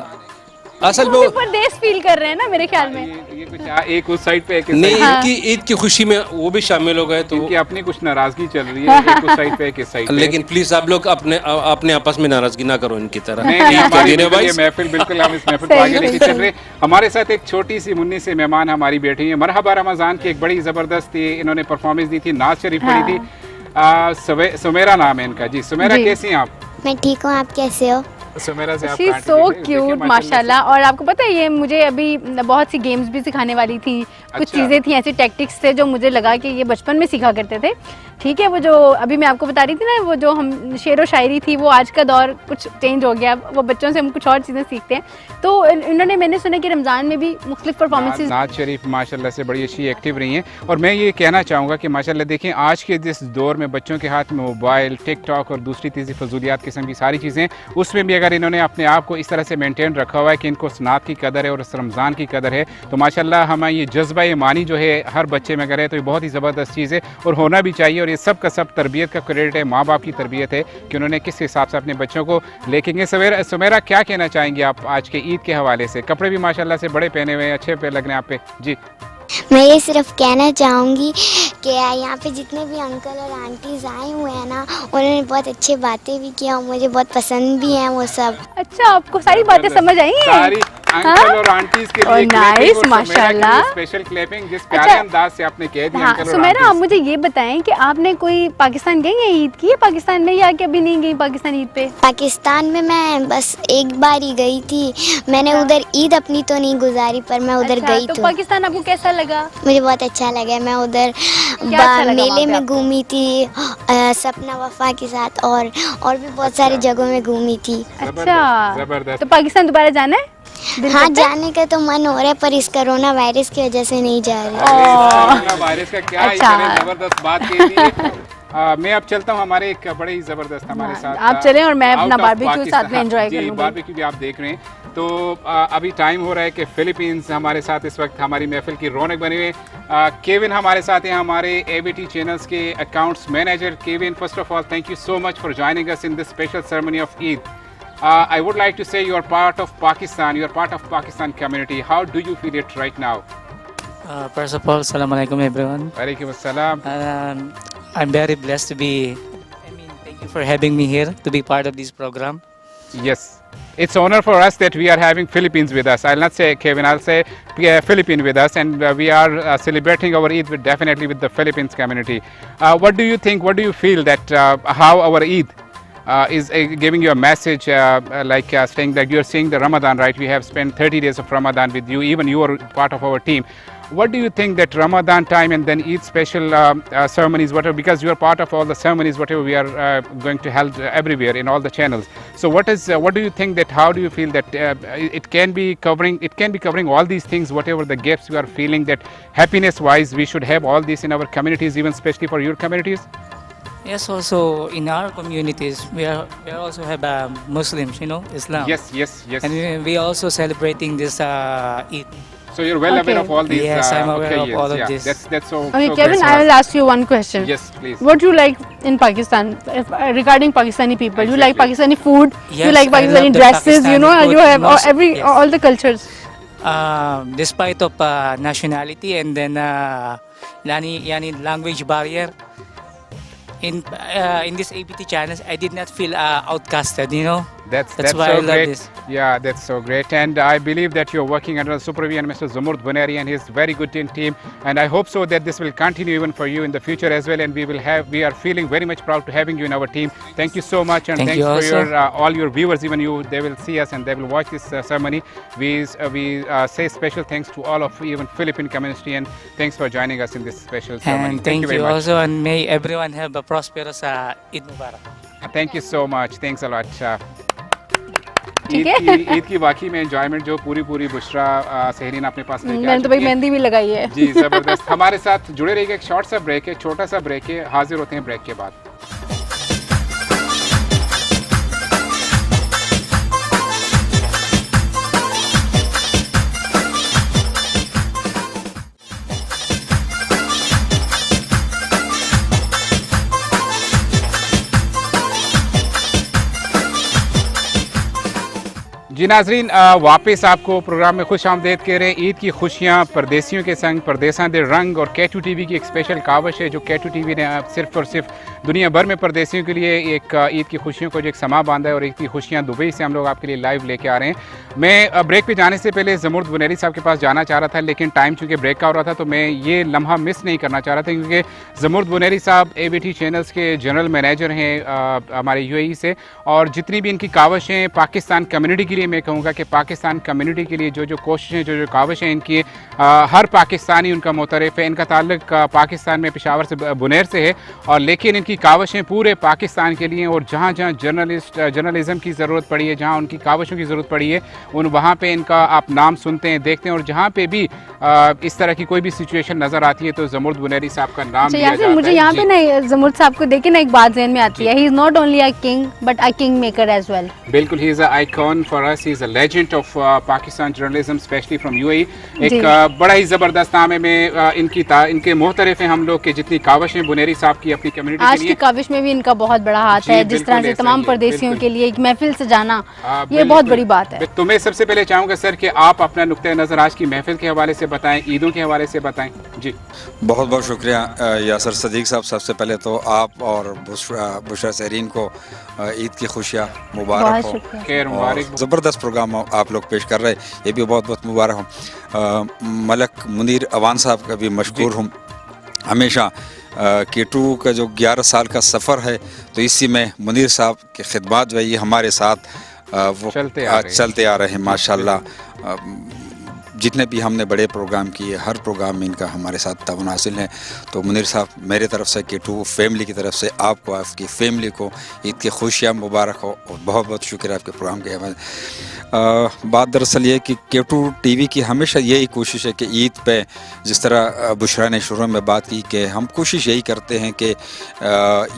असल में परदेश फील कर रहे हैं ना मेरे ख्याल में। ये कुछ एक उस साइड पे, एक नहीं, इनकी ईद की खुशी में वो भी शामिल हो गए, तो इनकी अपनी कुछ नाराजगी चल रही है, एक उस साइड पे एक इस साइड पे। लेकिन प्लीज आप लोग अपने आपस में नाराजगी ना करो इनकी तरह। नहीं, ये महफिल बिल्कुल हम इस महफिल को आगे लेके चल रहे। हमारे साथ एक छोटी सी मुन्नी से मेहमान हमारी बैठी है, मरहबा रमजान की एक बड़ी जबरदस्त इन्होंने परफॉर्मेंस दी थी, नाज शरीफ पढ़ी थी, सुमेरा नाम है इनका। जी सुमेरा, कैसी हैं आप? मैं ठीक हूँ, आप कैसे हो? सुमेरा से आप शी कांटे सो देखिए, देखिए क्यूट माशाल्लाह। और आपको पता है ये मुझे अभी बहुत सी गेम्स भी सिखाने वाली थी, कुछ अच्छा। चीज़ें थी ऐसे टैक्टिक्स थे जो मुझे लगा कि ये बचपन में सीखा करते थे। ठीक है, वो जो अभी मैं आपको बता रही थी ना, वो जो हम शेर व शायरी थी, वो आज का दौर कुछ चेंज हो गया, वो बच्चों से हम कुछ और चीज़ें सीखते हैं। तो इन्होंने, मैंने सुना कि रमज़ान में भी मुख्तलिफ परफॉर्मेंसेज। नाज शरीफ माशाल्लाह से बड़ी अच्छी एक्टिव रही हैं। और मैं ये कहना चाहूँगा कि माशाल्लाह देखें आज के जिस दौर में बच्चों के हाथ में मोबाइल, टिकटॉक और दूसरी तीसरी फजूलियात किस्म की सारी चीज़ें, उसमें भी अगर इन्होंने अपने आप को इस तरह से मेंटेन रखा हुआ है कि इनको सनात की कदर है और इस रमज़ान की कदर है, तो माशाल्लाह हमें ये जज्बा ईमानी जो है हर बच्चे में अगर है तो ये बहुत ही ज़बरदस्त चीज़ है और होना भी चाहिए। और ये सब का सब तरबियत का क्रेडिट है, माँ बाप की तरबियत है कि उन्होंने किस हिसाब से अपने बच्चों को लेके गए। सुमेरा क्या कहना चाहेंगे आप आज के ईद के हवाले से? कपड़े भी माशाल्लाह से बड़े पहने हुए हैं, अच्छे पे लग रहे हैं आप पे जी। मैं ये सिर्फ कहना चाहूँगी कि यहाँ पे जितने भी अंकल और आंटीज आए हुए हैं ना, उन्होंने बहुत अच्छी बातें भी की और मुझे बहुत पसंद भी हैं वो सब। अच्छा, आपको सारी बातें समझ आई हैं? सारी अंकल और आंटीज के लिए नाइस माशाल्लाह, स्पेशल क्लैपिंग जिस प्यारे अंदाज से आपने कह दिया। हाँ सुमेरा, आप मुझे ये बताएं कि आपने कोई पाकिस्तान गई है ईद की, पाकिस्तान में, या कि अभी नहीं गई पाकिस्तान ईद पे? पाकिस्तान में मैं बस एक बार ही गई थी, मैंने उधर ईद अपनी तो नहीं गुजारी पर मैं उधर गई तो पाकिस्तान आपको कैसा लगा? मुझे बहुत अच्छा लगा। मैं उधर अच्छा लगा मेले वहाँ पे में आपको? घूमी थी सपना वफा के साथ और भी बहुत सारी जगहों में घूमी थी। अच्छा, जबरदस्त। तो पाकिस्तान दोबारा जाना है? दिल हाँ, करता है? जाने का तो मन हो रहा है पर इस कोरोना वायरस की वजह से नहीं जा रहे। कोरोना वायरस का क्या अच्छा। इतने जबरदस्त बात कह दी है। मैं अब चलता हूँ, हमारे एक बड़े ही ज़बरदस्त हमारे साथ आप चलें और मैं अपना out of बारबेक्यू साथ में पाकिस्तान- एंजॉय जी, कर लूँगी। बारबेक्यू भी आप देख रहे हैं। तो अभी टाइम हो रहा है कि फिलीपींस हमारे साथ इस वक्त हमारी महफिल की रौनक बनी हुई है। केविन हमारे साथ हैं, हमारे एबीटी चैनल्स के accounts manager. Kevin, first of all thank you so much for joining us in this special ceremony of Eid. I would like to say you are part of Pakistan, you are part of Pakistan community. How do you feel it right now? First of all, Assalamu alaikum everyone. Walaikum assalam. I'm very blessed to be, thank you for having me here to be part of this program. Yes, it's honor for us that we are having Philippines with us. I'll not say Kevin, I'll say Philippine with us, and we are celebrating our Eid definitely with the Philippines community. What do you think, what do you feel that how our Eid is giving you a message saying that you're seeing the Ramadan, right? We have spent 30 days of Ramadan with you, even you are part of our team. What do you think that Ramadan time and then Eid special ceremonies, whatever, because you are part of all the ceremonies, whatever we are going to held everywhere in all the channels. So what do you think that, how do you feel that it can be covering all these things, whatever the gaps you are feeling, that happiness wise we should have all this in our communities, even especially for your communities? Yes, also in our communities, we also have Muslims, Islam. Yes. And we also celebrating this Eid. So you're well aware of all these. Yes, I'm aware of all of yeah, this. That's so. Okay, so Kevin, great. I will ask you one question. Yes, please. What do you like in Pakistan regarding Pakistani people? Do you like Exactly. Pakistani food? Do you Yes, like I Pakistani love the dresses? You know, Pakistani you food have most- yes. all the cultures. Despite of nationality and then yani language barrier, in this ABT channels, I did not feel outcasted, That's why so I love great. this. Yeah, that's so great. And I believe that you're working under the supervision of Mr. Zumurd Buneri and his very good team. And I hope so that this will continue even for you in the future as well. And we are feeling very much proud to having you in our team. Thank you so much. And Thank thanks you for also. your all your viewers, even you, they will see us and they will watch this ceremony. We say special thanks to all of even Philippine community, and thanks for joining us in this special ceremony. And thank very you much. also, and may everyone have a prosperous Eid Mubarak. Thank you so much. Thanks a lot. ठीक है। ईद की बाकी में enjoyment जो पूरी बुशरा सहरीन अपने पास लेके आ मैंने तो भाई चुकी हैं। मेहंदी भी लगाई है। जी जबरदस्त। हमारे साथ जुड़े रहिएगा, एक शॉर्ट सा ब्रेक है, छोटा सा ब्रेक है, हाजिर होते हैं ब्रेक के बाद। जी नाजरीन, वापस आपको प्रोग्राम में खुश आमदेद कह रहे हैं। ईद की खुशियाँ परदेसियों के संग, परदेसां दे रंग और K2 TV की एक स्पेशल कावश है जो K2 TV ने सिर्फ और सिर्फ दुनिया भर में परदेसियों के लिए एक ईद की खुशियों को जो एक समा बांधा है और ईद की खुशियाँ दुबई से हम लोग आपके लिए लाइव लेके आ रहे हैं। मैं ब्रेक पे जाने से पहले ज़मुर्द बुनेरी साहब के पास जाना चाह रहा था, लेकिन टाइम चूँकि ब्रेक का हो रहा था तो मैं ये लम्हा मिस नहीं करना चाह रहा था, क्योंकि ज़मुर्द बुनेरी साहब ABT चैनल्स के जनरल मैनेजर हैं हमारे UAE से, और जितनी भी इनकी कावशें पाकिस्तान कम्युनिटी के लिए, मैं कहूँगा कि पाकिस्तान कम्युनिटी के लिए जो जो कोशिशें, जो जो कावशें इनकी, हर पाकिस्तानी उनका मोतरफ़ है। इनका ताल्लुक पाकिस्तान में पेशावर से, बुनेर से है, और लेकिन इनकी कावशें पूरे पाकिस्तान के लिए, और जहाँ जहाँ जर्नलिज़म की ज़रूरत पड़ी है, जहाँ उनकी कावशों की ज़रूरत पड़ी है, वहाँ पे इनका आप नाम सुनते हैं, देखते हैं, और जहाँ पे भी इस तरह की कोई भी सिचुएशन नज़र आती है तो ज़मुर्द बुनेरी साहब का नाम लिया जाता है। मुझे यहाँ पे ना ज़मुर्द साहब को देखे ना एक बात ज़हन में आती है, he is not only a king but a king maker as well. बिल्कुल, he is a icon for us, he is a legend of Pakistan journalism specially from UAE। एक बड़ा ही ज़बरदस्त नाम है। मैं इनके मोहतरफ़ हैं हम लोग के जितनी कावशें बुनेरी साहब की अपनी कम्युनिटी के लिए, आज की काविश में भी इनका बहुत बड़ा हाथ है। जिस तरह से तमाम परदेसियों के लिए एक महफिल से जाना, ये बहुत बड़ी बात है। तो मैं सबसे पहले चाहूँगा सर कि आप अपना नुक्ता नज़र आज की महफिल के हवाले से बताएं, ईदों के हवाले से बताएं। जी बहुत बहुत शुक्रिया यासर सदीक साहब। सबसे पहले तो आप और बुशरा सहरीन को ईद की खुशियाँ मुबारक हो, खैर मुबारक। ज़बरदस्त प्रोग्राम आप लोग पेश कर रहे हैं, ये भी बहुत बहुत मुबारक हो। मलक मुनीर अवान साहब का भी मशकूर हूँ। हमेशा K2 का जो 11 साल का सफ़र है तो इसी में मुनीर साहब की खिदमत जो है ये हमारे साथ वो चलते आ रहे हैं माशाल्लाह। जितने भी हमने बड़े प्रोग्राम किए, हर प्रोग्राम में इनका हमारे साथ ताउन हासिल है। तो मुनीर साहब, मेरे तरफ से K2 फैमिली की तरफ से आपको, आपकी फैमिली को ईद की खुशियाँ मुबारक हो, और बहुत बहुत शुक्रिया आपके प्रोग्राम के हवाले। बात दरअसल ये कि K2 TV की हमेशा यही कोशिश है कि ईद पे, जिस तरह बुशरा ने शुरू में बात की कि हम कोशिश यही करते हैं कि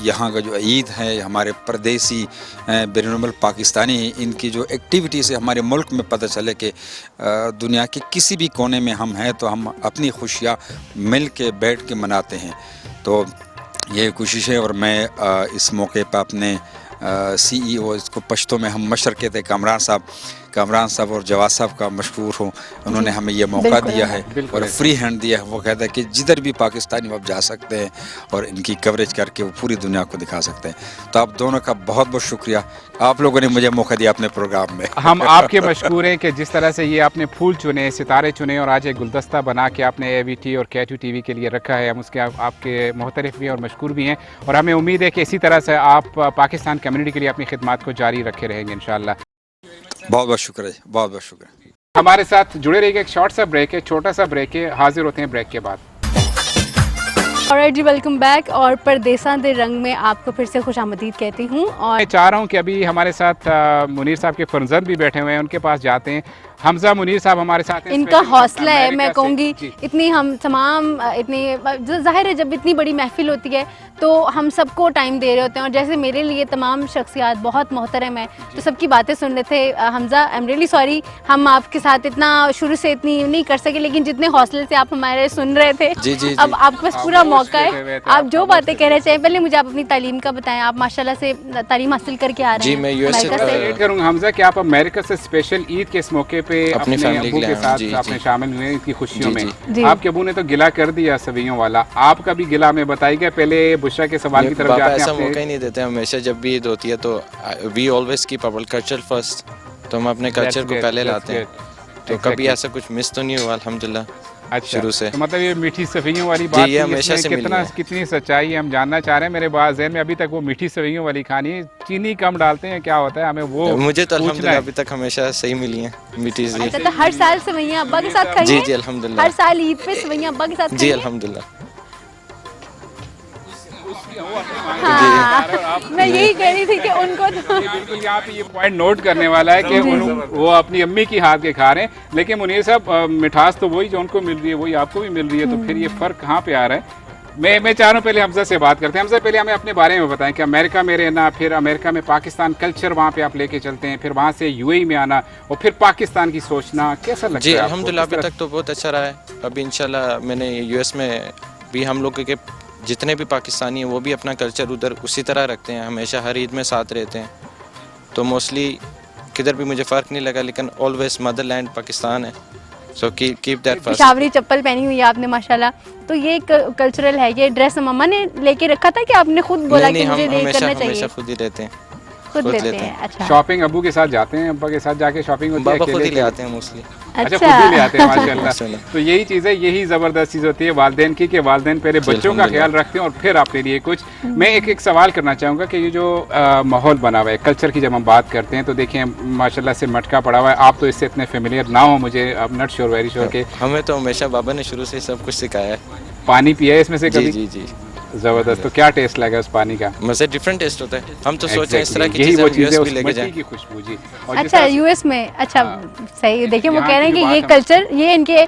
यहाँ का जो ईद है, हमारे परदेसी बैनुल पाकिस्तानी, इनकी जो एक्टिविटी से हमारे मुल्क में पता चले कि दुनिया के किसी भी कोने में हम हैं तो हम अपनी खुशियाँ मिल के बैठ के मनाते हैं। तो ये कोशिश है, और मैं इस मौके पर अपने CEO, इसको पश्तो में हम मशर कहते हैं, कामरान साहब और जवाद साहब का मशहूर हूँ। उन्होंने हमें ये मौका दिया है और फ्री हैंड दिया है। वो कहता है कि जिधर भी पाकिस्तानी आप जा सकते हैं और इनकी कवरेज करके वो पूरी दुनिया को दिखा सकते हैं। तो आप दोनों का बहुत बहुत शुक्रिया, आप लोगों ने मुझे मौका दिया अपने प्रोग्राम में। हम आपके मशकूर हैं कि जिस तरह से ये आपने फूल चुने, सितारे चुने, और आज एक गुलदस्ता बना के आपने ABT और K2 TV के लिए रखा है। हम उसके आपके मोहतरफ़ भी हैं और मशकूर भी हैं, और हमें उम्मीद है कि इसी तरह से आप पाकिस्तान कम्युनिटी के लिए अपनी खिदमत को जारी रखे रहेंगे इंशाअल्लाह। बहुत बहुत शुक्रिया, बहुत बहुत शुक्रिया। हमारे साथ जुड़े रहिएगा। एक शॉर्ट सा ब्रेक है, छोटा सा ब्रेक है, हाजिर होते हैं ब्रेक के बाद। ऑलराइट जी, वेलकम बैक। और परदेसां दे रंग में आपको फिर से खुशामदीद कहती हूँ। और मैं चाह रहा हूँ कि अभी हमारे साथ मुनीर साहब के फरजंद भी बैठे हुए हैं, उनके पास जाते हैं। हमजा मुनीर साहब हमारे साथ हैं। इनका हौसला है, मैं कहूँगी इतनी, हम तमाम इतनी, जाहिर है जब इतनी बड़ी महफिल होती है तो हम सबको टाइम दे रहे होते हैं, और जैसे मेरे लिए तमाम शख्सियात बहुत मोहतरम है तो सबकी बातें सुन रहे थे। Hamza, I am really sorry, हम आपके साथ इतना शुरू से इतनी नहीं कर सके, लेकिन जितने हौसले से आप हमारे सुन रहे थे, अब आपके पास पूरा मौका है, आप जो बातें कहना चाहिए। पहले मुझे आप अपनी तालीम का बताएं, आप माशाल्लाह से तालीम हासिल करके आ रहे हैं। मैं USA करूँगा हमजा कि आप अमेरिका से स्पेशल ईद के इस मौके पे अपनी फैमिली के साथ आपने शामिल हुए इनकी खुशियों में। आपके अबू ने तो गिला कर दिया सवियों वाला, आपका भी गिला में बताइएगा। पहले बुशरा के सवाल की तरफ जाते हैं। ऐसा मौका ही नहीं देते, हमेशा जब भी ईद होती है तो we always keep our culture first, तो हम अपने कल्चर को पहले लाते हैं। तो कभी ऐसा कुछ मिस तो नहीं हुआ अल्हम्दुलिल्लाह। अच्छा, शुरू से तो मतलब ये मीठी सफियों वाली बात ये हमेशा से कितनी सच्चाई है हम जानना चाह रहे हैं। मेरे बात ज़हन में अभी तक वो मीठी सफियों वाली खानी है, चीनी कम डालते हैं, क्या होता है हमें वो? मुझे तो अल्हम्दुलिल्लाह अभी तक हमेशा सही मिली है मीठी सी। अच्छा, तो हर साल सेवइयां अब्बा के साथ खाई? जी जी अल्हम्दुलिल्लाह, हर साल ईद पे सेवइयां अब्बा के साथ? जी अल्हम्दुलिल्लाह। हाँ, मैं यही कह रही थी कि उनको तो बिल्कुल यहाँ पे ये पॉइंट नोट करने वाला है कि वो अपनी अम्मी की हाथ के खा रहे हैं, लेकिन मुनीर साहब मिठास तो वही जो उनको मिल रही है वही आपको भी मिल रही है, तो फिर ये फ़र्क कहाँ पे आ रहा है? मैं चाह रहा हूँ पहले हमजा से बात करते हैं। हमजा, पहले हमें अपने बारे में बताएं कि अमेरिका में रहना, फिर अमेरिका में पाकिस्तान कल्चर वहाँ पे आप लेके चलते हैं, फिर वहाँ से UAE में आना और फिर पाकिस्तान की सोचना, कैसा लगता है? जी अल्हम्दुलिल्लाह अभी तक तो बहुत अच्छा रहा है। अभी इंशाल्लाह मैंने US में भी हम लोग के जितने भी पाकिस्तानी हैं वो भी अपना कल्चर उधर उसी तरह रखते हैं, हमेशा हर ईद में साथ रहते हैं। तो मोस्टली किधर भी मुझे फ़र्क नहीं लगा, लेकिन ऑलवेज मदरलैंड पाकिस्तान है, सो कीप दैट फर्स्ट। पेशावरी चप्पल पहनी हुई है आपने माशाल्लाह, तो ये कल्चरल है। ये ड्रेस मम्मा ने लेके रखा था कि आपने खुद बोला कि मुझे ये करना चाहिए? हमेशा खुद ही रहते हैं, खुद लेते हैं। अच्छा, शॉपिंग अबू के साथ जाते हैं, अब्बा के साथ जाके शॉपिंग होती है? बाबा खुद ही ले आते हैं मोस्टली। अच्छा, खुद ही ले आते हैं माशाल्लाह। तो यही चीज़ है, यही ज़बरदस्त चीज़ होती है वालिदैन की, कि वालिदैन पहले बच्चों का ख्याल रखते हैं और फिर आपके लिए कुछ। मैं एक सवाल करना चाहूँगा कि ये जो माहौल बना हुआ है कल्चर की, जब हम बात करते हैं तो देखिए माशाल्लाह से मटका पड़ा हुआ है। आप तो इससे इतने फेमिलियर ना हो, मुझे अब नॉट श्योर, वेरी श्योर के हमें तो हमेशा बाबा ने शुरू से सब कुछ सिखाया है। पानी पिया है इसमें से कभी? जी जी, जबरदस्त। तो क्या टेस्ट लगा उस पानी का? मजे डिफरेंट टेस्ट होता है। हम तो सोच रहे हैं इस तरह की यही चीजें वो हम चीज़ है, यूएस उस भी लेके मट्टी जाएं। की खुशबू जी। अच्छा, यूएस में। अच्छा, सही। देखिए वो यहाँ कह रहे हैं की कि जो ये बात हम- कल्चर, ये इनके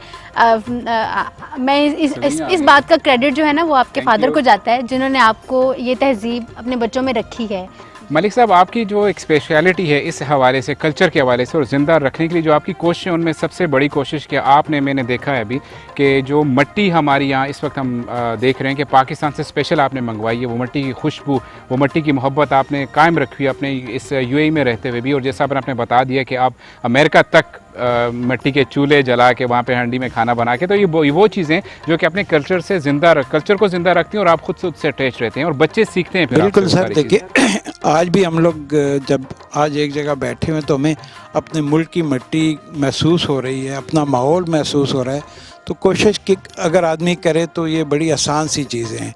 मैं इस बात का क्रेडिट जो है ना वो आपके फादर को जाता है, जिन्होंने आपको ये तहजीब अपने बच्चों में रखी है। मलिक साहब, आपकी जो एक स्पेशलिटी है इस हवाले से, कल्चर के हवाले से, और ज़िंदा रखने के लिए जो आपकी कोशिश है, उनमें सबसे बड़ी कोशिश कि आपने, मैंने देखा है अभी कि जो मिट्टी हमारी यहाँ इस वक्त हम देख रहे हैं कि पाकिस्तान से स्पेशल आपने मंगवाई है, वो मिट्टी की खुशबू, वो मिट्टी की मोहब्बत आपने कायम रखी है अपने इस यूएई में रहते हुए भी। और जैसा आपने बता दिया कि आप अमेरिका तक मिट्टी के चूल्हे जला के वहाँ पे हंडी में खाना बना के, तो ये वो चीज़ें जो कि अपने कल्चर से कल्चर को ज़िंदा रखती हैं और आप खुद से उससे अटैच रहते हैं और बच्चे सीखते हैं फिर। बिल्कुल सर, देखिए आज भी हम लोग जब आज एक जगह बैठे हुए तो हमें अपने मुल्क की मिट्टी महसूस हो रही है, अपना माहौल महसूस हो रहा है। तो कोशिश की अगर आदमी करे तो ये बड़ी आसान सी चीज़ें हैं।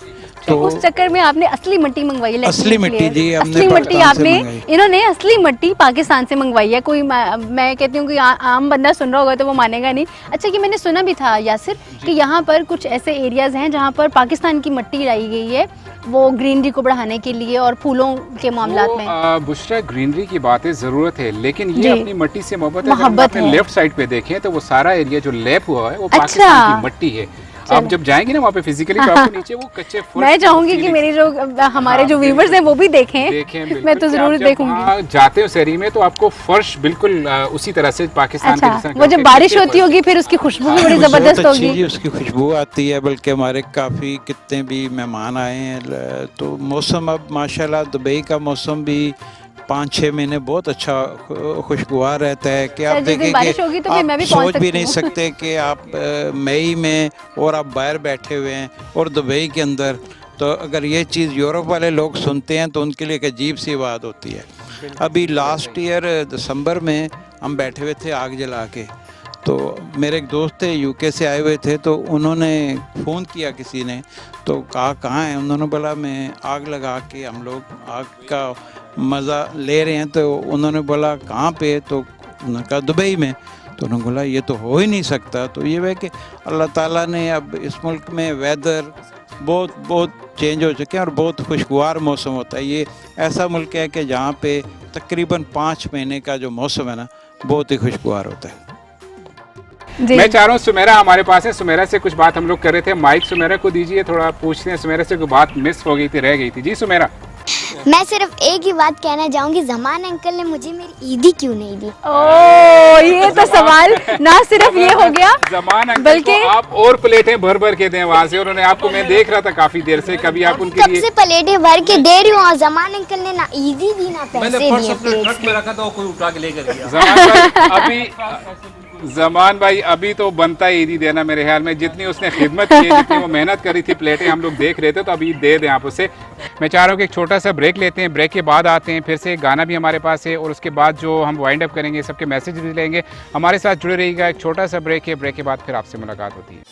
तो उस चक्कर में आपने असली मिट्टी मंगवाई है? असली मिट्टी जी, असली मिट्टी आपने, इन्होंने असली मिट्टी पाकिस्तान से मंगवाई है। कोई मैं कहती हूँ कि आम बंदा सुन रहा होगा तो वो मानेगा नहीं। अच्छा, कि मैंने सुना भी था यासिर कि यहाँ पर कुछ ऐसे एरियाज़ हैं जहाँ पर पाकिस्तान की मिट्टी लाई गई है, वो ग्रीनरी को बढ़ाने के लिए और फूलों के मामलात में। बुशरा, ग्रीनरी की बातें ज़रूरत है, लेकिन ये अपनी मिट्टी से मोहब्बत है। लेफ्ट साइड पे देखें तो वो सारा एरिया जो लैप हुआ है वो पाकिस्तान की मिट्टी है। आप जब जाएंगे ना वहाँ पे फिजिकली तो आपको नीचे वो कच्चे फर्श, मैं चाहूंगी कि मेरे जो हमारे जो व्यूवर्स हैं वो भी देखें। मैं तो जरूर देखूंगी। जाते हो शहरी में तो आपको फर्श बिल्कुल उसी तरह से पाकिस्तान के अच्छा, वो जब बारिश होती होगी फिर उसकी खुशबू भी बड़ी जबरदस्त होगी। उसकी खुशबू आती है, बल्कि हमारे काफ़ी कितने भी मेहमान आए हैं। तो मौसम अब माशाल्लाह दुबई का मौसम भी 5-6 महीने बहुत अच्छा खुशगवार रहता है कि आप देखें कि तो आप सोच भी नहीं सकते कि आप मई में और आप बाहर बैठे हुए हैं और दुबई के अंदर। तो अगर ये चीज़ यूरोप वाले लोग सुनते हैं तो उनके लिए एक अजीब सी बात होती है। अभी लास्ट ईयर दिसंबर में हम बैठे हुए थे आग जला के, तो मेरे एक दोस्त थे यूके से आए हुए थे, तो उन्होंने फ़ोन किया किसी ने, तो कहा कहाँ हैं? उन्होंने बोला मैं आग लगा के, हम लोग आग का मज़ा ले रहे हैं। तो उन्होंने बोला कहाँ पे? तो उन्होंने कहा दुबई में। तो उन्होंने बोला ये तो हो ही नहीं सकता। तो ये है कि अल्लाह ताला ने अब इस मुल्क में वेदर बहुत चेंज हो चुके हैं और बहुत खुशगवार मौसम होता है। ये ऐसा मुल्क है कि जहाँ पे तकरीबन 5 महीने का जो मौसम है ना बहुत ही खुशगवार होता है। मैं चाह रहा हूँ सुमेरा हमारे पास है, सुमेरा से कुछ बात हम लोग कर रहे थे। माइक सुमेरा को दीजिए, थोड़ा पूछते हैं सुमेरा से कोई बात मिस हो गई थी, रह गई थी। जी सुमेरा। मैं सिर्फ एक ही बात कहना चाहूँगी, ज़मान अंकल ने मुझे मेरी ईदी क्यों नहीं दी? ओह, ये तो सवाल ना सिर्फ ये हो गया, ज़मान अंकल बल्कि को आप और प्लेटें भर भर के दें वहाँ से। उन्होंने आपको, मैं देख रहा था काफी देर से, कभी आप उनके कब लिए से प्लेटें भर के दे रही हूँ और ज़मान अंकल ने ना ईदी दी ना पैसे दिए। ट्रक में रखा था, कोई उठा के लेकर गया। ज़मान भाई अभी तो बनता है ईदी देना मेरे ख्याल में, जितनी उसने खिदमत की, जितनी वो मेहनत करी थी, प्लेटें हम लोग देख रहे थे, तो अभी दे दें आप उसे। मैं चाह रहा हूँ कि एक छोटा सा ब्रेक लेते हैं, ब्रेक के बाद आते हैं, फिर से एक गाना भी हमारे पास है और उसके बाद जो हम वाइंड अप करेंगे सबके मैसेज भी लेंगे। हमारे साथ जुड़े रहिएगा। एक छोटा सा ब्रेक है, ब्रेक के बाद फिर आपसे मुलाकात होती है।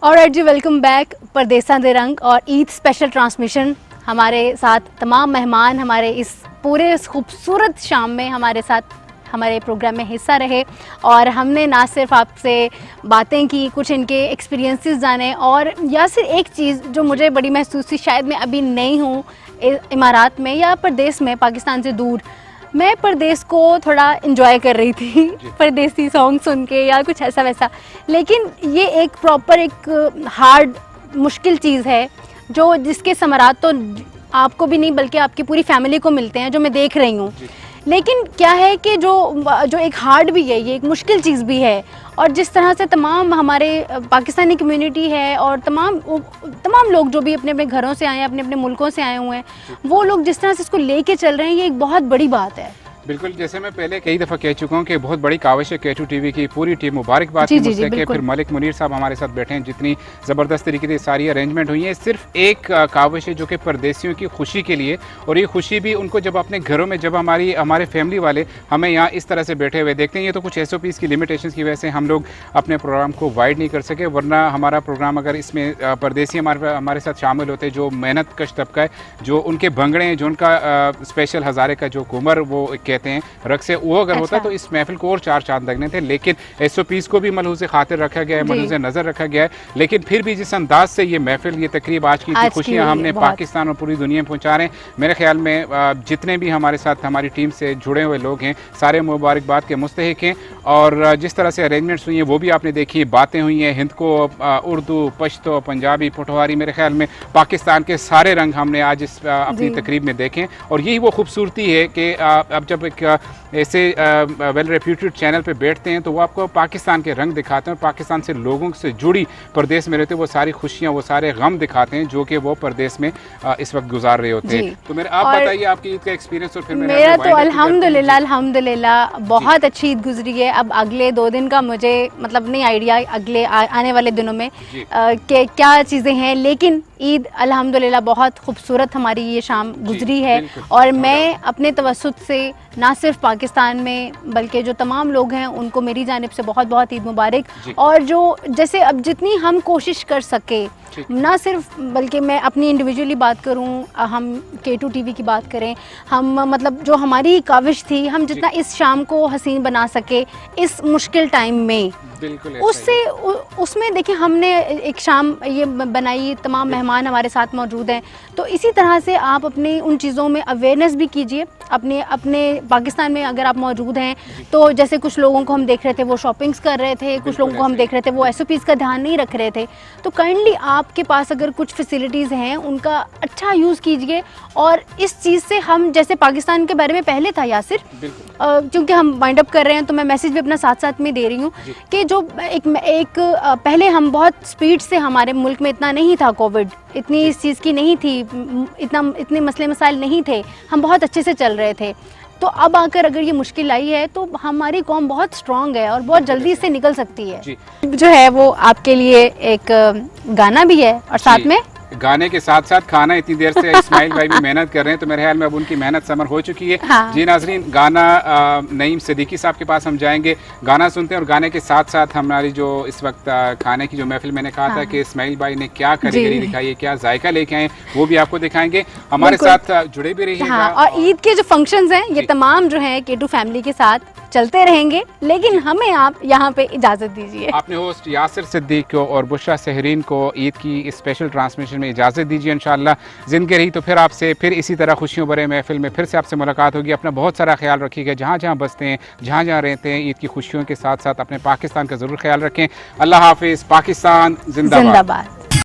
ऑलराइट जी, वेलकम बैक। परदेसां दे रंग और ईद स्पेशल ट्रांसमिशन, हमारे साथ तमाम मेहमान हमारे इस पूरे खूबसूरत शाम में हमारे साथ हमारे प्रोग्राम में हिस्सा रहे और हमने ना सिर्फ आपसे बातें की, कुछ इनके एक्सपीरियंसेस जाने, और या सिर्फ एक चीज़ जो मुझे बड़ी महसूस हुई, शायद मैं अभी नहीं हूँ इमारात में या परदेस में, पाकिस्तान से दूर, मैं परदेस को थोड़ा इन्जॉय कर रही थी परदेसी सॉन्ग सुन के या कुछ ऐसा वैसा, लेकिन ये एक प्रॉपर एक हार्ड मुश्किल चीज़ है जो जिसके समरात तो आपको भी नहीं बल्कि आपकी पूरी फैमिली को मिलते हैं, जो मैं देख रही हूँ। लेकिन क्या है कि जो एक हार्ड भी है, ये एक मुश्किल चीज़ भी है। और जिस तरह से तमाम हमारे पाकिस्तानी कम्युनिटी है और तमाम लोग जो भी अपने अपने घरों से आए हैं, अपने अपने मुल्कों से आए हुए हैं, वो लोग जिस तरह से इसको लेके चल रहे हैं, ये एक बहुत बड़ी बात है। बिल्कुल, जैसे मैं पहले कई दफ़ा कह चुका हूँ कि बहुत बड़ी काविश है K2 TV की पूरी टीम, मुबारकबाद जी, की जी, मुझसे जी, कि बिल्कुल। फिर मलिक मुनीर साहब हमारे साथ बैठे हैं, जितनी ज़बरदस्त तरीके से सारी अरेंजमेंट हुई है। सिर्फ एक काविश है जो कि परदेसियों की खुशी के लिए, और ये खुशी भी उनको जब अपने घरों में, जब हमारे फैमिली वाले हमें यहाँ इस तरह से बैठे हुए देखते हैं। ये तो कुछ SOPs की लिमिटेशंस की वजह से हम लोग अपने प्रोग्राम को वाइड नहीं कर सके, वरना हमारा प्रोग्राम अगर इसमें परदेसी हमारे साथ शामिल होते, जो मेहनत कश तबका है, जो उनके भंगड़े हैं, जो उनका स्पेशल हज़ारे का जो कुमर वो कहते हैं रक्स, वो अगर होता तो इस महफिल को और 4 चांद लगने थे। लेकिन SOPs को भी मलहूज़ खातिर रखा गया है, मलहूज़ नज़र रखा गया है। लेकिन फिर भी जिस अंदाज से ये महफिल, ये तकरीब आज की खुशियाँ हमने पाकिस्तान और पूरी दुनिया में पहुँचा रहे हैं, मेरे ख्याल में जितने भी हमारे साथ हमारी टीम से जुड़े हुए लोग हैं, सारे मुबारकबाद के मुस्तहिक हैं। और जिस तरह से अरेंजमेंट्स हुई हैं वो भी आपने देखी, बातें हुई हैं हिंद को, उर्दू, पश्तो, पंजाबी, पोठवारी, मेरे ख्याल में पाकिस्तान के सारे रंग हमने आज इस अपनी तकरीब में देखें। और यही वो खूबसूरती है कि अब जब एक ऐसे वेल रेप्यूटेड चैनल पे बैठते हैं तो वो आपको पाकिस्तान के रंग दिखाते हैं, और पाकिस्तान से लोगों से जुड़ी परदेश में रहते वो सारी खुशियाँ, वो सारे गम दिखाते हैं जो कि वो परदेश में इस वक्त गुजार रहे होते हैं। तो मेरे आप बताइए आपकी ईद का एक्सपीरियंस। और फिर मेरा तो अल्हम्दुलिल्लाह बहुत अच्छी ईद गुजरी है। अब अगले 2 दिन का मुझे मतलब नहीं आइडिया अगले आने वाले दिनों में कि क्या चीज़ें हैं, लेकिन ईद अल्हम्दुलिल्लाह बहुत खूबसूरत हमारी ये शाम गुजरी है। और मैं अपने तवस्सुत से ना सिर्फ पाकिस्तान में बल्कि जो तमाम लोग हैं उनको मेरी जानिब से बहुत बहुत ईद मुबारक। और जो जैसे अब जितनी हम कोशिश कर सके, ना सिर्फ बल्कि मैं अपनी इंडिविजुअली बात करूं, हम K2 TV की बात करें, हम मतलब जो हमारी काविश थी, हम जितना इस शाम को हसीन बना सके इस मुश्किल टाइम में, उसमें देखिए हमने एक शाम ये बनाई, तमाम मेहमान हमारे साथ मौजूद हैं। तो इसी तरह से आप अपनी उन चीज़ों में अवेयरनेस भी कीजिए। अपने पाकिस्तान में अगर आप मौजूद हैं तो जैसे कुछ लोगों को हम देख रहे थे वो शॉपिंग्स कर रहे थे, कुछ लोगों को हम देख रहे थे वो SOPs का ध्यान नहीं रख रहे थे। तो काइंडली आपके पास अगर कुछ फैसिलिटीज़ हैं उनका अच्छा यूज़ कीजिए। और इस चीज़ से हम, जैसे पाकिस्तान के बारे में पहले था यासिर, क्योंकि हम वाइंड अप कर रहे हैं तो मैं मैसेज भी अपना साथ साथ में दे रही हूँ कि जो एक पहले हम बहुत स्पीड से, हमारे मुल्क में इतना नहीं था कोविड, इतनी इस चीज़ की नहीं थी, इतने मसले मसाइल नहीं थे, हम बहुत अच्छे से चल रहे थे। तो अब आकर अगर ये मुश्किल आई है तो हमारी कौम बहुत स्ट्रॉन्ग है और बहुत जल्दी से निकल सकती है। जो है वो आपके लिए एक गाना भी है और साथ में गाने के साथ साथ खाना। इतनी देर से इस्माइल भाई भी मेहनत कर रहे हैं, तो मेरे ख्याल में अब उनकी मेहनत समर हो चुकी है। हाँ। जी नाजरीन, गाना नईम सिद्दीकी साहब के पास हम जाएंगे, गाना सुनते हैं। और गाने के साथ साथ हमारी जो इस वक्त खाने की जो महफिल, मैंने कहा था कि इस्माइल भाई ने क्या कारीगरी दिखाई है, क्या जायका लेके आए, वो भी आपको दिखाएंगे। हमारे साथ जुड़े भी रहिएगा। हाँ, और ईद के जो फंक्शंस हैं ये तमाम जो हैं K2 फैमिली के साथ चलते रहेंगे, लेकिन हमें आप यहाँ पे इजाज़त दीजिए। अपने होस्ट यासिर सिद्दीक को और बुशरा सहरीन को ईद की स्पेशल ट्रांसमिशन में इजाज़त दीजिए। इंशाअल्लाह ज़िंदगी रही तो फिर आपसे फिर इसी तरह खुशियों भरे महफिल में फिर से आपसे मुलाकात होगी। अपना बहुत सारा ख्याल रखिएगा, जहाँ जहाँ बसते हैं, जहाँ जहाँ रहते हैं, ईद की खुशियों के साथ साथ अपने पाकिस्तान का ज़रूर ख्याल रखें। अल्लाह हाफिज़। पाकिस्तान जिंदाबाद।